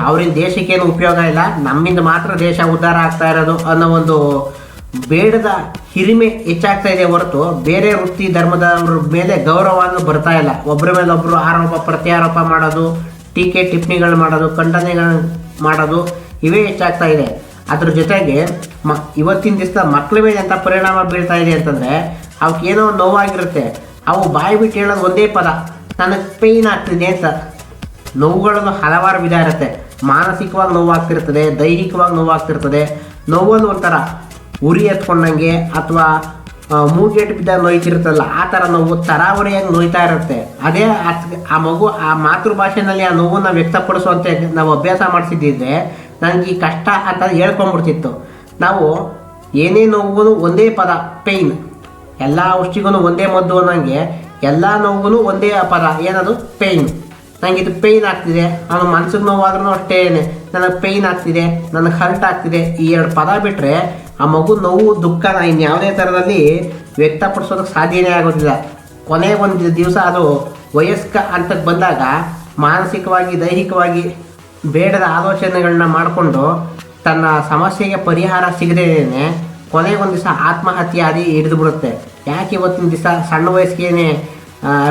ಅವ್ರಿಂದ ದೇಶಕ್ಕೇನು ಉಪಯೋಗ ಇಲ್ಲ, ನಮ್ಮಿಂದ ಮಾತ್ರ ದೇಶ ಉದ್ಧಾರ ಆಗ್ತಾ ಇರೋದು ಅನ್ನೋ ಒಂದು ಬೇಡದ ಹಿರಿಮೆ ಹೆಚ್ಚಾಗ್ತಾ ಇದೆ ಹೊರತು ಬೇರೆ ವೃತ್ತಿ ಧರ್ಮದವ್ರ ಮೇಲೆ ಗೌರವವನ್ನು ಬರ್ತಾ ಇಲ್ಲ. ಒಬ್ಬರ ಮೇಲೆ ಒಬ್ಬರು ಆರೋಪ ಪ್ರತ್ಯಾರೋಪ ಮಾಡೋದು, ಟೀಕೆ ಟಿಪ್ಪಣಿಗಳು ಮಾಡೋದು, ಖಂಡನೆಗಳು ಮಾಡೋದು ಇವೇ ಹೆಚ್ಚಾಗ್ತಾ ಇದೆ. ಅದ್ರ ಜೊತೆಗೆ ಇವತ್ತಿನ ದಿವಸ ಮಕ್ಕಳ ಮೇಲೆ ಎಂಥ ಪರಿಣಾಮ ಬೀಳ್ತಾ ಇದೆ ಅಂತಂದರೆ ಅವಕ್ಕೇನೋ ನೋವಾಗಿರುತ್ತೆ. ಅವು ಬಾಯಿ ಬಿಟ್ಟು ಹೇಳೋದು ಒಂದೇ ಪದ, ನನಗೆ ಪೇಯ್ನ್ ಆಗ್ತಿದೆ ಅಂತ. ನೋವುಗಳನ್ನು ಹಲವಾರು ವಿಧ ಇರುತ್ತೆ. ಮಾನಸಿಕವಾಗಿ ನೋವಾಗ್ತಿರ್ತದೆ, ದೈಹಿಕವಾಗಿ ನೋವಾಗ್ತಿರ್ತದೆ. ನೋವಲ್ಲಿ ಒಂಥರ ಉರಿ ಎತ್ಕೊಂಡಂಗೆ ಅಥವಾ ಮೂಗೇಟು ಬಿದ್ದಾಗ ನೋಯ್ತಿರುತ್ತಲ್ಲ ಆ ಥರ ನೋವು ತರಾವರಿಯಾಗಿ ನೋಯ್ತಾ ಇರುತ್ತೆ. ಅದೇ ಆ ಮಗು ಆ ಮಾತೃಭಾಷೆಯಲ್ಲಿ ಆ ನೋವನ್ನು ವ್ಯಕ್ತಪಡಿಸುವಂತೆ ನಾವು ಅಭ್ಯಾಸ ಮಾಡಿಸಿದ್ದಿದ್ರೆ ನನಗೆ ಈ ಕಷ್ಟ ಅಂತ ಹೇಳ್ಕೊಂಡ್ಬಿಡ್ತಿತ್ತು. ನಾವು ಏನೇ ನೋವು ಒಂದೇ ಪದ ಪೇಯ್ನ್, ಎಲ್ಲ ಔಷಧಿಗೂ ಒಂದೇ ಮದ್ದು ಅನ್ನೋಂಗೆ ಎಲ್ಲ ನೋವು ಒಂದೇ ಪದ, ಏನದು ಪೇಯ್ನ್. ನನಗೆ ಇದು ಪೇಯ್ನ್ ಆಗ್ತಿದೆ. ಅವನು ಮನ್ಸಿಗೆ ನೋವಾದ್ರೂ ಅಷ್ಟೇ, ನನಗೆ ಪೇಯ್ನ್ ಆಗ್ತಿದೆ, ನನಗೆ ಹರ್ಟ್ ಆಗ್ತಿದೆ, ಈ 2 ಪದ ಬಿಟ್ಟರೆ ಆ ಮಗು ನೋವು ದುಃಖನ ಇನ್ಯಾವುದೇ ಥರದಲ್ಲಿ ವ್ಯಕ್ತಪಡಿಸೋದಕ್ಕೆ ಸಾಧ್ಯನೇ ಆಗೋದಿಲ್ಲ. ಕೊನೆ ಒಂದು ದಿವಸ ಅದು ವಯಸ್ಕ ಹಂತಕ್ಕೆ ಬಂದಾಗ ಮಾನಸಿಕವಾಗಿ ದೈಹಿಕವಾಗಿ ಬೇಡದ ಆಲೋಚನೆಗಳನ್ನ ಮಾಡಿಕೊಂಡು ತನ್ನ ಸಮಸ್ಯೆಗೆ ಪರಿಹಾರ ಸಿಗದೇನೆ ಕೊನೆಗೊಂದು ದಿವಸ ಆತ್ಮಹತ್ಯೆ ಆದಿ ಹಿಡಿದು ಬಿಡುತ್ತೆ. ಯಾಕೆ ಇವತ್ತಿನ ದಿವಸ ಸಣ್ಣ ವಯಸ್ಸಿಗೆ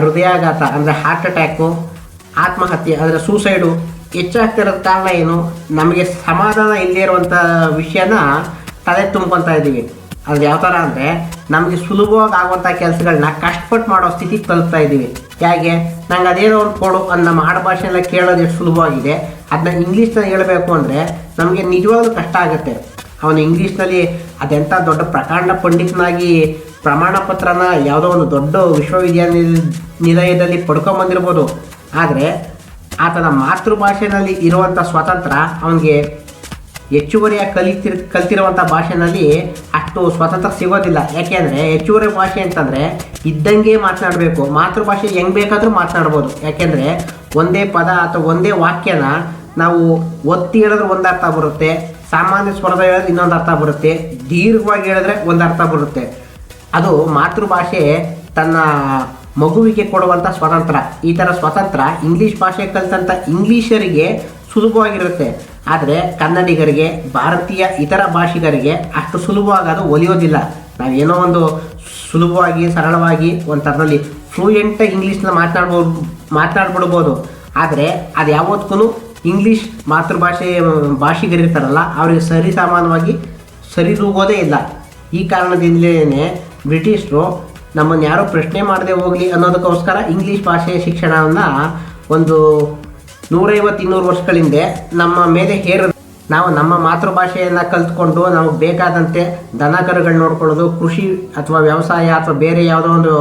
ಹೃದಯಾಘಾತ ಅಂದರೆ ಹಾರ್ಟ್ ಅಟ್ಯಾಕು, ಆತ್ಮಹತ್ಯೆ ಅಂದರೆ ಸೂಸೈಡು ಹೆಚ್ಚಾಗ್ತಿರೋದು ಕಾರಣ ಏನು? ನಮಗೆ ಸಮಾಧಾನ ಇಲ್ಲದೇ ಇರುವಂಥ ವಿಷಯನ ತಲೆ ತುಂಬ್ಕೊತಾ ಇದ್ದೀವಿ. ಅದು ಯಾವ ಥರ ಅಂದರೆ ನಮಗೆ ಸುಲಭವಾಗಿ ಆಗುವಂಥ ಕೆಲಸಗಳನ್ನ ಕಷ್ಟಪಟ್ಟು ಮಾಡೋ ಸ್ಥಿತಿಗೆ ತಲುಪ್ತಾ ಇದ್ದೀವಿ. ಹೇಗೆ? ನಂಗೆ ಅದೇನೋ ಒಂದು ಕೊಡು ಅಂತ ನಮ್ಮ ಆಡುಭಾಷೆಲ್ಲ ಕೇಳೋದು ಎಷ್ಟು ಸುಲಭವಾಗಿದೆ, ಅದನ್ನ ಇಂಗ್ಲೀಷ್ನಲ್ಲಿ ಹೇಳಬೇಕು ಅಂದರೆ ನಮಗೆ ನಿಜವಾಗ್ಲೂ ಕಷ್ಟ ಆಗುತ್ತೆ. ಅವನು ಇಂಗ್ಲೀಷ್ನಲ್ಲಿ ಅದೆಂಥ ದೊಡ್ಡ ಪ್ರಕಾಂಡ ಪಂಡಿತನಾಗಿ ಪ್ರಮಾಣ ಪತ್ರನ ಯಾವುದೋ ಒಂದು ದೊಡ್ಡ ವಿಶ್ವವಿದ್ಯಾನಿಲಯದಲ್ಲಿ ಪಡ್ಕೊಂಬಂದಿರ್ಬೋದು. ಆದರೆ ಆತನ ಮಾತೃಭಾಷೆಯಲ್ಲಿ ಇರುವಂಥ ಸ್ವತಂತ್ರ ಅವನಿಗೆ ಹೆಚ್ಚುವರಿಯಾಗಿ ಕಲ್ತಿರುವಂಥ ಭಾಷೆಯಲ್ಲಿ ಅಷ್ಟು ಸ್ವತಂತ್ರ ಸಿಗೋದಿಲ್ಲ. ಯಾಕೆಂದರೆ ಹೆಚ್ಚುವರಿ ಭಾಷೆ ಅಂತಂದರೆ ಇದ್ದಂಗೆ ಮಾತನಾಡಬೇಕು. ಮಾತೃಭಾಷೆ ಹೆಂಗೆ ಬೇಕಾದರೂ ಮಾತನಾಡ್ಬೋದು. ಯಾಕೆಂದರೆ ಒಂದೇ ಪದ ಅಥವಾ ಒಂದೇ ವಾಕ್ಯನ ನಾವು ಒತ್ತಿ ಹೇಳಿದ್ರೆ ಒಂದು ಅರ್ಥ ಬರುತ್ತೆ, ಸಾಮಾನ್ಯ ಸ್ವರದ ಹೇಳಿದ್ರೆ ಇನ್ನೊಂದು ಅರ್ಥ ಬರುತ್ತೆ, ದೀರ್ಘವಾಗಿ ಹೇಳಿದ್ರೆ ಒಂದು ಅರ್ಥ ಬರುತ್ತೆ. ಅದು ಮಾತೃಭಾಷೆ ತನ್ನ ಮಗುವಿಗೆ ಕೊಡುವಂಥ ಸ್ವತಂತ್ರ. ಈ ಥರ ಸ್ವತಂತ್ರ ಇಂಗ್ಲೀಷ್ ಭಾಷೆ ಕಲಿತಂಥ ಇಂಗ್ಲೀಷರಿಗೆ ಸುಲಭವಾಗಿರುತ್ತೆ. ಆದರೆ ಕನ್ನಡಿಗರಿಗೆ, ಭಾರತೀಯ ಇತರ ಭಾಷಿಗರಿಗೆ ಅಷ್ಟು ಸುಲಭವಾಗಿ ಅದು ಒಲಿಯೋದಿಲ್ಲ. ನಾವೇನೋ ಒಂದು ಸುಲಭವಾಗಿ ಸರಳವಾಗಿ ಒಂದು ಥರದಲ್ಲಿ ಫ್ಲೂಯೆಂಟ್ ಇಂಗ್ಲೀಷ್ನ ಮಾತನಾಡ್ಬಿಡ್ಬೋದು. ಆದರೆ ಅದು ಯಾವತ್ತೂ ಇಂಗ್ಲೀಷ್ ಭಾಷಿಗರಿರ್ತಾರಲ್ಲ ಅವರಿಗೆ ಸರಿಸಮಾನವಾಗಿ ಸರಿದೂಗೋದೇ ಇಲ್ಲ. ಈ ಕಾರಣದಿಂದಲೇ ಬ್ರಿಟಿಷರು ನಮ್ಮನ್ನು ಯಾರೂ ಪ್ರಶ್ನೆ ಮಾಡದೆ ಹೋಗಲಿ ಅನ್ನೋದಕ್ಕೋಸ್ಕರ ಇಂಗ್ಲೀಷ್ ಭಾಷೆಯ ಶಿಕ್ಷಣವನ್ನು ಒಂದು 150-200 ವರ್ಷಗಳ ಹಿಂದೆ ನಮ್ಮ ಮೇಲೆ ನಾವು ನಮ್ಮ ಮಾತೃಭಾಷೆಯನ್ನು ಕಲ್ತ್ಕೊಂಡು ನಮಗೆ ಬೇಕಾದಂತೆ ದನ ಕರುಗಳು ನೋಡ್ಕೊಳ್ಳೋದು, ಕೃಷಿ ಅಥವಾ ವ್ಯವಸಾಯ ಅಥವಾ ಬೇರೆ ಯಾವುದೋ ಒಂದು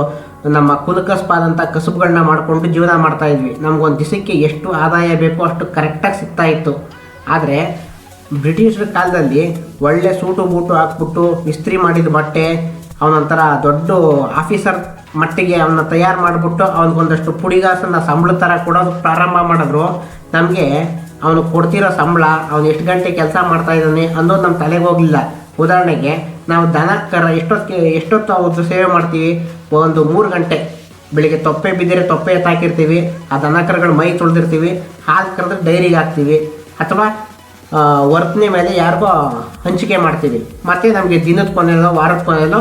ನಮ್ಮ ಕುಲಕಸ್ಪಾದಂಥ ಕಸುಬುಗಳನ್ನ ಮಾಡಿಕೊಂಡು ಜೀವನ ಮಾಡ್ತಾ ಇದ್ವಿ. ನಮಗೊಂದು ದಿವಸಕ್ಕೆ ಎಷ್ಟು ಆದಾಯ ಬೇಕೋ ಅಷ್ಟು ಕರೆಕ್ಟಾಗಿ ಸಿಗ್ತಾ ಇತ್ತು. ಆದರೆ ಬ್ರಿಟಿಷರ ಕಾಲದಲ್ಲಿ ಒಳ್ಳೆ ಸೂಟು ಬೂಟು ಹಾಕ್ಬಿಟ್ಟು ಇಸ್ತ್ರಿ ಮಾಡಿದ ಬಟ್ಟೆ ಅವನೊಂಥರ ದೊಡ್ಡ ಆಫೀಸರ್ ಮಟ್ಟಿಗೆ ಅವನ್ನ ತಯಾರು ಮಾಡಿಬಿಟ್ಟು ಅವನಿಗೊಂದಷ್ಟು ಪುಡಿಗಾಸನ್ನು ಸಂಬಳ ಥರ ಕೊಡೋದು ಪ್ರಾರಂಭ ಮಾಡಿದ್ರು. ನಮಗೆ ಅವನು ಕೊಡ್ತಿರೋ ಸಂಬಳ, ಅವನು ಎಷ್ಟು ಗಂಟೆ ಕೆಲಸ ಮಾಡ್ತಾ ಇದ್ದಾನೆ ಅನ್ನೋದು ನಮ್ಮ ತಲೆಗೆ ಹೋಗಲಿಲ್ಲ. ಉದಾಹರಣೆಗೆ ನಾವು ದನ ಕರ ಎಷ್ಟೊತ್ತು ಅವ್ರದ್ದು ಸೇವೆ ಮಾಡ್ತೀವಿ, ಒಂದು 3 ಗಂಟೆ ಬೆಳಿಗ್ಗೆ ತೊಪ್ಪೆ ಬಿದ್ದರೆ ತೊಪ್ಪೆ ಎತ್ತಾಕಿರ್ತೀವಿ, ಆ ದನ ಕರುಗಳು ಮೈ ತೊಳೆದಿರ್ತೀವಿ, ಹಾಲು ಕರೆದ್ರೆ ಡೈರಿಗೆ ಹಾಕ್ತೀವಿ ಅಥವಾ ವರ್ತನೆ ಮೇಲೆ ಯಾರಿಗೋ ಹಂಚಿಕೆ ಮಾಡ್ತೀವಿ. ಮತ್ತು ನಮಗೆ ದಿನದ ಕೊನೆಯಲ್ಲೋ ವಾರದ ಕೊನೆಯಲ್ಲೋ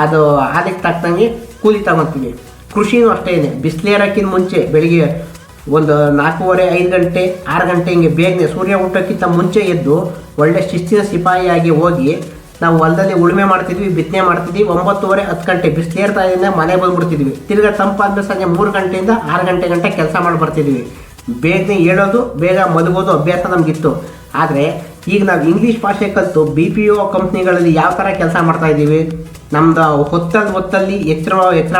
ಅದು ಹಾಲಿಗೆ ತಕ್ಕಂಗೆ ಕೂಲಿ ತಗೊತೀವಿ. ಕೃಷಿನೂ ಅಷ್ಟೇ ಇದೆ. ಬಿಸಿಲೇರೋಕ್ಕಿಂತ ಮುಂಚೆ ಬೆಳಿಗ್ಗೆ ಒಂದು 4:30-5 ಗಂಟೆ 6 ಗಂಟೆ ಹಿಂಗೆ ಬೇಗನೆ ಸೂರ್ಯ ಹುಟ್ಟೋಕ್ಕಿಂತ ಮುಂಚೆ ಎದ್ದು ಒಳ್ಳೆ ಶಿಸ್ತಿನ ಸಿಪಾಯಿಯಾಗಿ ಹೋಗಿ ನಾವು ಹೊಲದಲ್ಲಿ ಉಳುಮೆ ಮಾಡ್ತಿದ್ವಿ, ಬಿತ್ತನೆ ಮಾಡ್ತಿದ್ವಿ. 9:30-10 ಗಂಟೆ ಬಿಸಿಲೇರ್ತಾ ಇದ್ದ ಮನೆ ಬಂದುಬಿಡ್ತಿದ್ವಿ. ತಿರ್ಗಿ ತಂಪಾದ್ಮೇಲೆ ಸಂಜೆ 3 ಗಂಟೆಯಿಂದ 6 ಗಂಟೆ ಕೆಲಸ ಮಾಡಿ ಬರ್ತಿದ್ವಿ. ಬೇಗನೆ ಹೇಳೋದು, ಬೇಗ ಮಲಗೋದು ಅಭ್ಯಾಸ ನಮಗಿತ್ತು. ಆದರೆ ಈಗ ನಾವು ಇಂಗ್ಲೀಷ್ ಭಾಷೆ ಕಲಿತು BPO ಕಂಪ್ನಿಗಳಲ್ಲಿ ಯಾವ ಥರ ಕೆಲಸ ಮಾಡ್ತಾಯಿದ್ದೀವಿ, ನಮ್ಮದು ಹೊತ್ತಲ್ಲಿ ಎಚ್ಚರ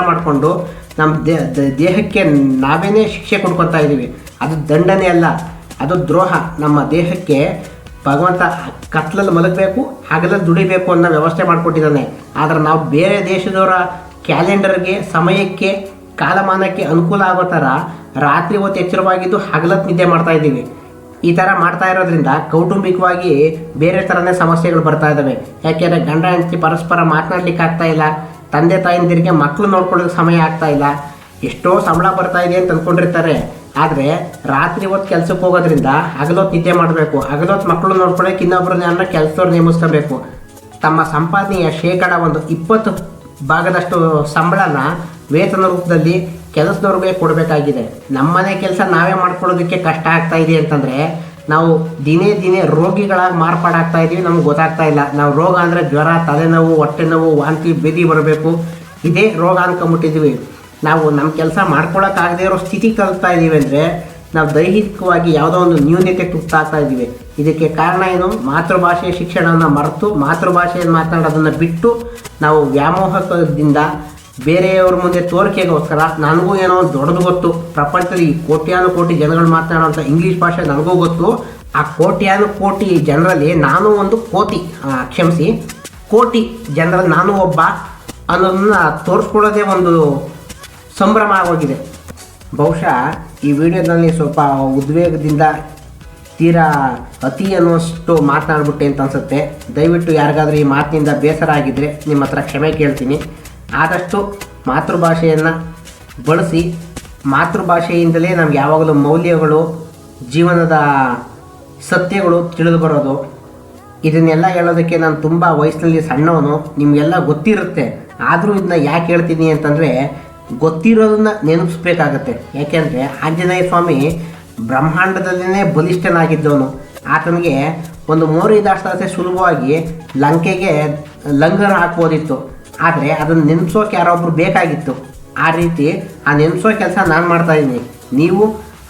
ಮಾಡಿಕೊಂಡು ನಮ್ಮ ದೇಹಕ್ಕೆ ನಾವೇನೇ ಶಿಕ್ಷೆ ಕೊಡ್ಕೊತಾ ಇದ್ದೀವಿ. ಅದು ದಂಡನೆ ಅಲ್ಲ, ಅದು ದ್ರೋಹ. ನಮ್ಮ ದೇಹಕ್ಕೆ ಭಗವಂತ ಕತ್ಲಲ್ಲಿ ಮಲಗಬೇಕು, ಹಗಲಲ್ಲಿ ದುಡಿಬೇಕು ಅನ್ನೋ ವ್ಯವಸ್ಥೆ ಮಾಡಿಕೊಟ್ಟಿದ್ದಾನೆ. ಆದರೆ ನಾವು ಬೇರೆ ದೇಶದವರ ಕ್ಯಾಲೆಂಡರ್ಗೆ, ಸಮಯಕ್ಕೆ, ಕಾಲಮಾನಕ್ಕೆ ಅನುಕೂಲ ಆಗೋ ಥರ ರಾತ್ರಿ ಹೊತ್ತು ಎಚ್ಚರವಾಗಿದ್ದು ಹಗಲತ್ತು ನಿದ್ದೆ ಮಾಡ್ತಾಯಿದ್ದೀವಿ. ಈ ಥರ ಮಾಡ್ತಾ ಇರೋದ್ರಿಂದ ಕೌಟುಂಬಿಕವಾಗಿ ಬೇರೆ ಥರನೇ ಸಮಸ್ಯೆಗಳು ಬರ್ತಾ ಇದ್ದಾವೆ. ಯಾಕೆಂದರೆ ಗಂಡ ಹೆಂಡತಿ ಪರಸ್ಪರ ಮಾತನಾಡ್ಲಿಕ್ಕೆ ಆಗ್ತಾ ಇಲ್ಲ, ತಂದೆ ತಾಯಿಂದಿರಿಗೆ ಮಕ್ಕಳು ನೋಡ್ಕೊಳ್ಳೋಕೆ ಸಮಯ ಆಗ್ತಾ ಇಲ್ಲ. ಎಷ್ಟೋ ಸಂಬಳ ಬರ್ತಾ ಇದೆ ಅಂತ ಅಂದ್ಕೊಂಡಿರ್ತಾರೆ. ಆದರೆ ರಾತ್ರಿ ಹೊತ್ತು ಕೆಲಸಕ್ಕೆ ಹೋಗೋದ್ರಿಂದ ಹಗಲೊತ್ತು ನಿದ್ದೆ ಮಾಡಬೇಕು, ಹಗಲೊತ್ತು ಮಕ್ಕಳು ನೋಡ್ಕೊಳ್ಳೋಕೆ ಇನ್ನೊಬ್ಬರನ್ನ ಕೆಲಸದವ್ರು ನೇಮಿಸ್ಕೋಬೇಕು. ತಮ್ಮ ಸಂಪಾದನೆಯ ಶೇಕಡ 20 ಭಾಗದಷ್ಟು ಸಂಬಳನ ವೇತನ ರೂಪದಲ್ಲಿ ಕೆಲಸದವ್ರಿಗೆ ಕೊಡಬೇಕಾಗಿದೆ. ನಮ್ಮನೆ ಕೆಲಸ ನಾವೇ ಮಾಡ್ಕೊಳ್ಳೋದಕ್ಕೆ ಕಷ್ಟ ಆಗ್ತಾ ಇದೆ ಅಂತಂದರೆ ನಾವು ದಿನೇ ರೋಗಿಗಳಾಗಿ ಮಾರ್ಪಾಡಾಗ್ತಾ ಇದ್ದೀವಿ. ನಮ್ಗೆ ಗೊತ್ತಾಗ್ತಾ ಇಲ್ಲ. ನಾವು ರೋಗ ಅಂದರೆ ಜ್ವರ, ತಲೆನೋವು, ಹೊಟ್ಟೆ ನೋವು, ವಾಂತಿ, ಬೇದಿ ಬರಬೇಕು, ಇದೇ ರೋಗ ಅಂದ್ಕೊಂಬಿಟ್ಟಿದ್ದೀವಿ. ನಾವು ನಮ್ಮ ಕೆಲಸ ಮಾಡ್ಕೊಳ್ಳೋಕ್ಕಾಗದೇ ಇರೋ ಸ್ಥಿತಿ ಕಲಿತಾ ಇದ್ದೀವಿ ಅಂದರೆ ನಾವು ದೈಹಿಕವಾಗಿ ಯಾವುದೋ ಒಂದು ನ್ಯೂನತೆ ತುತ್ತಾಗ್ತಾ ಇದ್ದೀವಿ. ಇದಕ್ಕೆ ಕಾರಣ ಏನು? ಮಾತೃಭಾಷೆಯ ಶಿಕ್ಷಣವನ್ನು ಮರೆತು ಮಾತೃಭಾಷೆಯನ್ನು ಮಾತನಾಡೋದನ್ನು ಬಿಟ್ಟು ನಾವು ವ್ಯಾಮೋಹಕದಿಂದ ಬೇರೆಯವ್ರ ಮುಂದೆ ತೋರಿಕೆಗೋಸ್ಕರ ನನಗೂ ಏನೋ ದೊಡ್ಡದು ಗೊತ್ತು, ಪ್ರಪಂಚದಲ್ಲಿ ಕೋಟಿ ಜನಗಳು ಮಾತನಾಡುವಂಥ ಇಂಗ್ಲೀಷ್ ಭಾಷೆ ನನಗೂ ಗೊತ್ತು, ಆ ಕೋಟಿ ಜನರಲ್ಲಿ ನಾನು ಒಂದು ಕೋಟಿ ಜನರಲ್ಲಿ ನಾನು ಒಬ್ಬ ಅನ್ನೋದನ್ನ ತೋರಿಸ್ಕೊಳ್ಳೋದೇ ಒಂದು ಸಂಭ್ರಮ ಆಗೋಗಿದೆ. ಬಹುಶಃ ಈ ವಿಡಿಯೋದಲ್ಲಿ ಸ್ವಲ್ಪ ಉದ್ವೇಗದಿಂದ ತೀರಾ ಅತಿ ಅನ್ನುವಷ್ಟು ಮಾತನಾಡ್ಬಿಟ್ಟೆ ಅಂತ ಅನಿಸುತ್ತೆ. ದಯವಿಟ್ಟು ಯಾರಿಗಾದ್ರೂ ಈ ಮಾತಿನಿಂದ ಬೇಸರ ಆಗಿದ್ದರೆ ನಿಮ್ಮ ಹತ್ರ ಕ್ಷಮೆ ಕೇಳ್ತೀನಿ. ಆದಷ್ಟು ಮಾತೃಭಾಷೆಯನ್ನು ಬಳಸಿ. ಮಾತೃಭಾಷೆಯಿಂದಲೇ ನಮ್ಗೆ ಯಾವಾಗಲೂ ಮೌಲ್ಯಗಳು, ಜೀವನದ ಸತ್ಯಗಳು ತಿಳಿದು ಬರೋದು. ಇದನ್ನೆಲ್ಲ ಹೇಳೋದಕ್ಕೆ ನಾನು ತುಂಬ ವಯಸ್ಸಿನಲ್ಲಿ ಸಣ್ಣವನು, ನಿಮಗೆಲ್ಲ ಗೊತ್ತಿರುತ್ತೆ. ಆದರೂ ಇದನ್ನ ಯಾಕೆ ಹೇಳ್ತೀನಿ ಅಂತಂದರೆ ಗೊತ್ತಿರೋದನ್ನ ನೆನಪಿಸ್ಬೇಕಾಗತ್ತೆ. ಯಾಕೆಂದರೆ ಆಂಜನೇಯ ಸ್ವಾಮಿ ಬ್ರಹ್ಮಾಂಡದಲ್ಲೇ ಬಲಿಷ್ಠನಾಗಿದ್ದವನು. ಆತನಿಗೆ ಒಂದು ಮೋರಿದಾಸತೆ ಸುಲಭವಾಗಿ ಲಂಕೆಗೆ ಲಂಗರ್ ಹಾಕ್ಬೋದಿತ್ತು. ಆದರೆ ಅದನ್ನು ನೆನೆಸೋಕೆ ಯಾರೊಬ್ಬರು ಬೇಕಾಗಿತ್ತು. ಆ ರೀತಿ ಆ ನೆನೆಸೋ ಕೆಲಸ ನಾನು ಮಾಡ್ತಾಯಿದ್ದೀನಿ. ನೀವು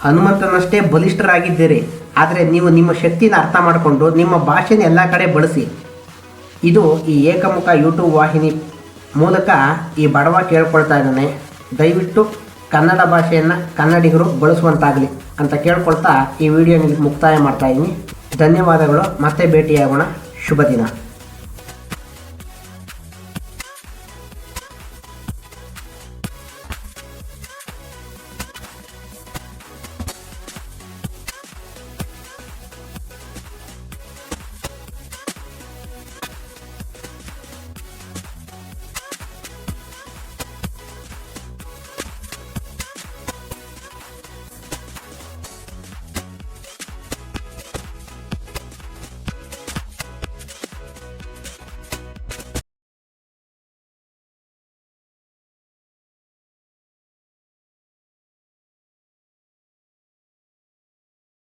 ಹನುಮಂತನಷ್ಟೇ ಬಲಿಷ್ಠರಾಗಿದ್ದೀರಿ. ಆದರೆ ನೀವು ನಿಮ್ಮ ಶಕ್ತಿನ ಅರ್ಥ ಮಾಡಿಕೊಂಡು ನಿಮ್ಮ ಭಾಷೆನ ಎಲ್ಲ ಕಡೆ ಬಳಸಿ. ಇದು ಈ ಏಕಮುಖ ಯೂಟ್ಯೂಬ್ ವಾಹಿನಿ ಮೂಲಕ ಈ ಬಡವ ಕೇಳ್ಕೊಳ್ತಾ ಇದ್ದಾನೆ. ದಯವಿಟ್ಟು ಕನ್ನಡ ಭಾಷೆಯನ್ನು ಕನ್ನಡಿಗರು ಬಳಸುವಂತಾಗಲಿ ಅಂತ ಕೇಳ್ಕೊಳ್ತಾ ಈ ವಿಡಿಯೋ ಮುಕ್ತಾಯ ಮಾಡ್ತಾಯಿದ್ದೀನಿ. ಧನ್ಯವಾದಗಳು. ಮತ್ತೆ ಭೇಟಿಯಾಗೋಣ. ಶುಭ ದಿನ.